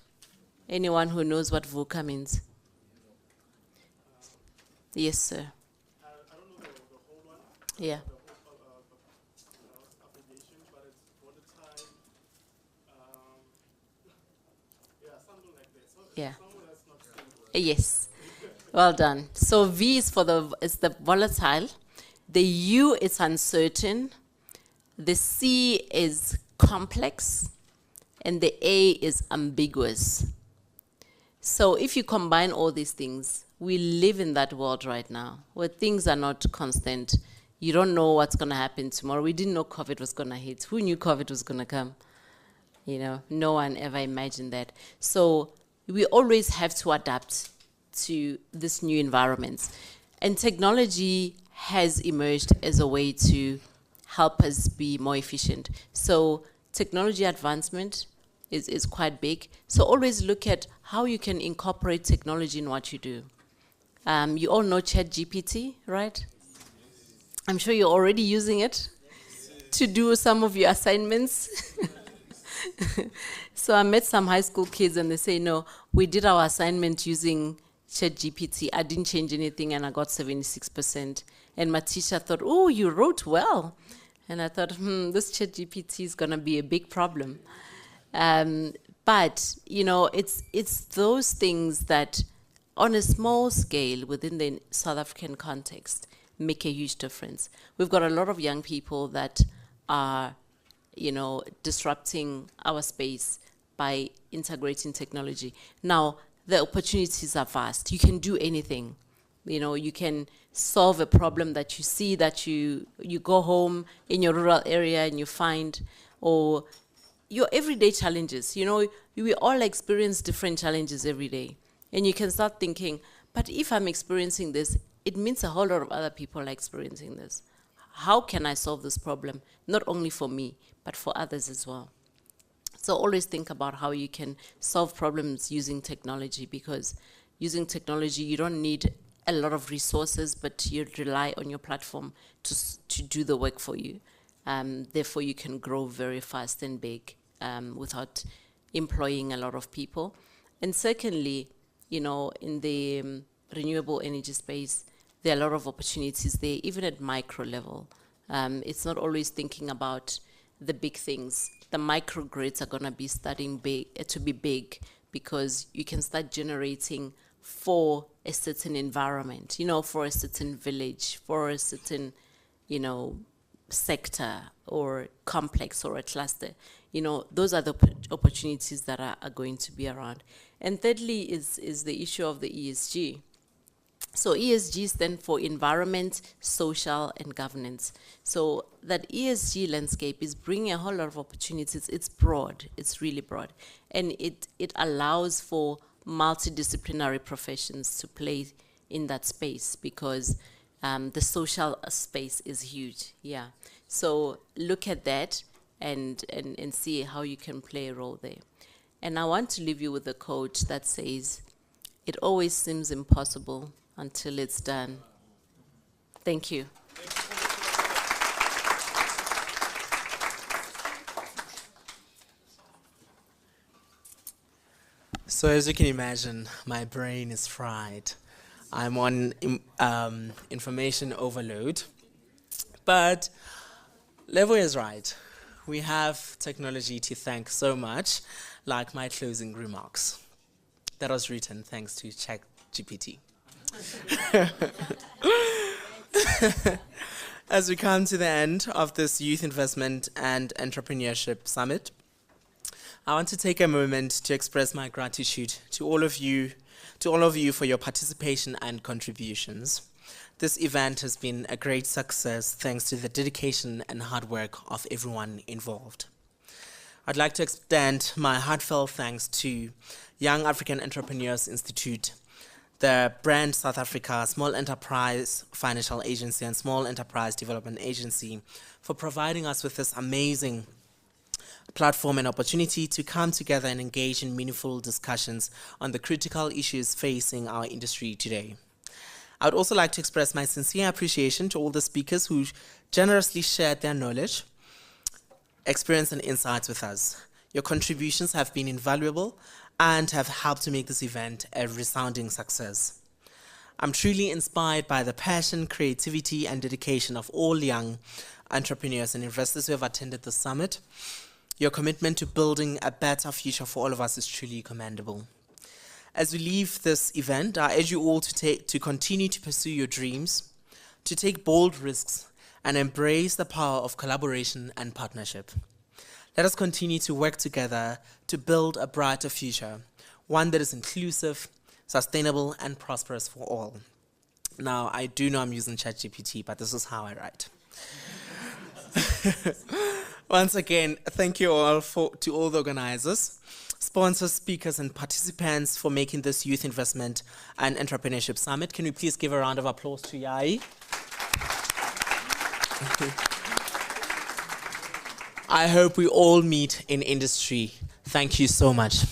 Anyone who knows what VUCA means? Yes, sir. I don't know the whole one. Yeah. Abbreviation, but it's volatile. Something like that. So Yeah. someone that's not simple. Yes. Well done. So V is it's the volatile. The U is uncertain. The C is complex. And the A is ambiguous. So if you combine all these things, we live in that world right now where things are not constant. You don't know what's going to happen tomorrow. We didn't know COVID was going to hit. Who knew COVID was going to come? No one ever imagined that. So we always have to adapt to this new environments. And technology has emerged as a way to help us be more efficient. So technology advancement is quite big. So always look at how you can incorporate technology in what you do. You all know ChatGPT, right? I'm sure you're already using it. to do some of your assignments. So I met some high school kids and they say, no, we did our assignment using ChatGPT. I didn't change anything and I got 76%. And my teacher thought, oh, you wrote well. And I thought, this ChatGPT is going to be a big problem. But, you know, it's those things that on a small scale within the South African context make a huge difference. We've got a lot of young people that are, you know, disrupting our space by integrating technology. Now, the opportunities are vast. You can do anything. You know, you can solve a problem that you see, that you go home in your rural area and you find, or your everyday challenges. You know, we all experience different challenges every day. And you can start thinking, but if I'm experiencing this, it means a whole lot of other people are experiencing this. How can I solve this problem? Not only for me, but for others as well. So always think about how you can solve problems using technology, because using technology, you don't need a lot of resources, but you rely on your platform to do the work for you. Therefore, you can grow very fast and big without employing a lot of people. And secondly, you know, in the renewable energy space, there are a lot of opportunities there, even at micro level. It's not always thinking about the big things. The microgrids are going to be starting to be big, because you can start generating for a certain environment, you know, for a certain village, for a certain, you know, sector or complex or a cluster. You know, those are the opportunities that are going to be around. And thirdly is the issue of the ESG. So ESG stands for environment, social, and governance. So that ESG landscape is bringing a whole lot of opportunities. It's broad, it's really broad. And it allows for multidisciplinary professions to play in that space, because the social space is huge, yeah. So look at that and see how you can play a role there. And I want to leave you with a quote that says, it always seems impossible until it's done. Thank you. So as you can imagine, my brain is fried. I'm on information overload. But Levo is right. We have technology to thank so much, like my closing remarks. That was written thanks to ChatGPT. As we come to the end of this Youth Investment and Entrepreneurship Summit, I want to take a moment to express my gratitude to all of you for your participation and contributions. This event has been a great success thanks to the dedication and hard work of everyone involved. I'd like to extend my heartfelt thanks to Young African Entrepreneurs Institute, the Brand South Africa Small Enterprise Financial Agency and Small Enterprise Development Agency for providing us with this amazing platform and opportunity to come together and engage in meaningful discussions on the critical issues facing our industry today. I would also like to express my sincere appreciation to all the speakers who generously shared their knowledge, experience, and insights with us. Your contributions have been invaluable and have helped to make this event a resounding success. I'm truly inspired by the passion, creativity, and dedication of all young entrepreneurs and investors who have attended the summit. Your commitment to building a better future for all of us is truly commendable. As we leave this event, I urge you all to continue to pursue your dreams, to take bold risks, and embrace the power of collaboration and partnership. Let us continue to work together to build a brighter future, one that is inclusive, sustainable, and prosperous for all. Now, I do know I'm using ChatGPT, but this is how I write. Once again, thank you all to all the organizers, sponsors, speakers, and participants for making this Youth Investment and Entrepreneurship Summit. Can we please give a round of applause to Yai? I hope we all meet in industry. Thank you so much.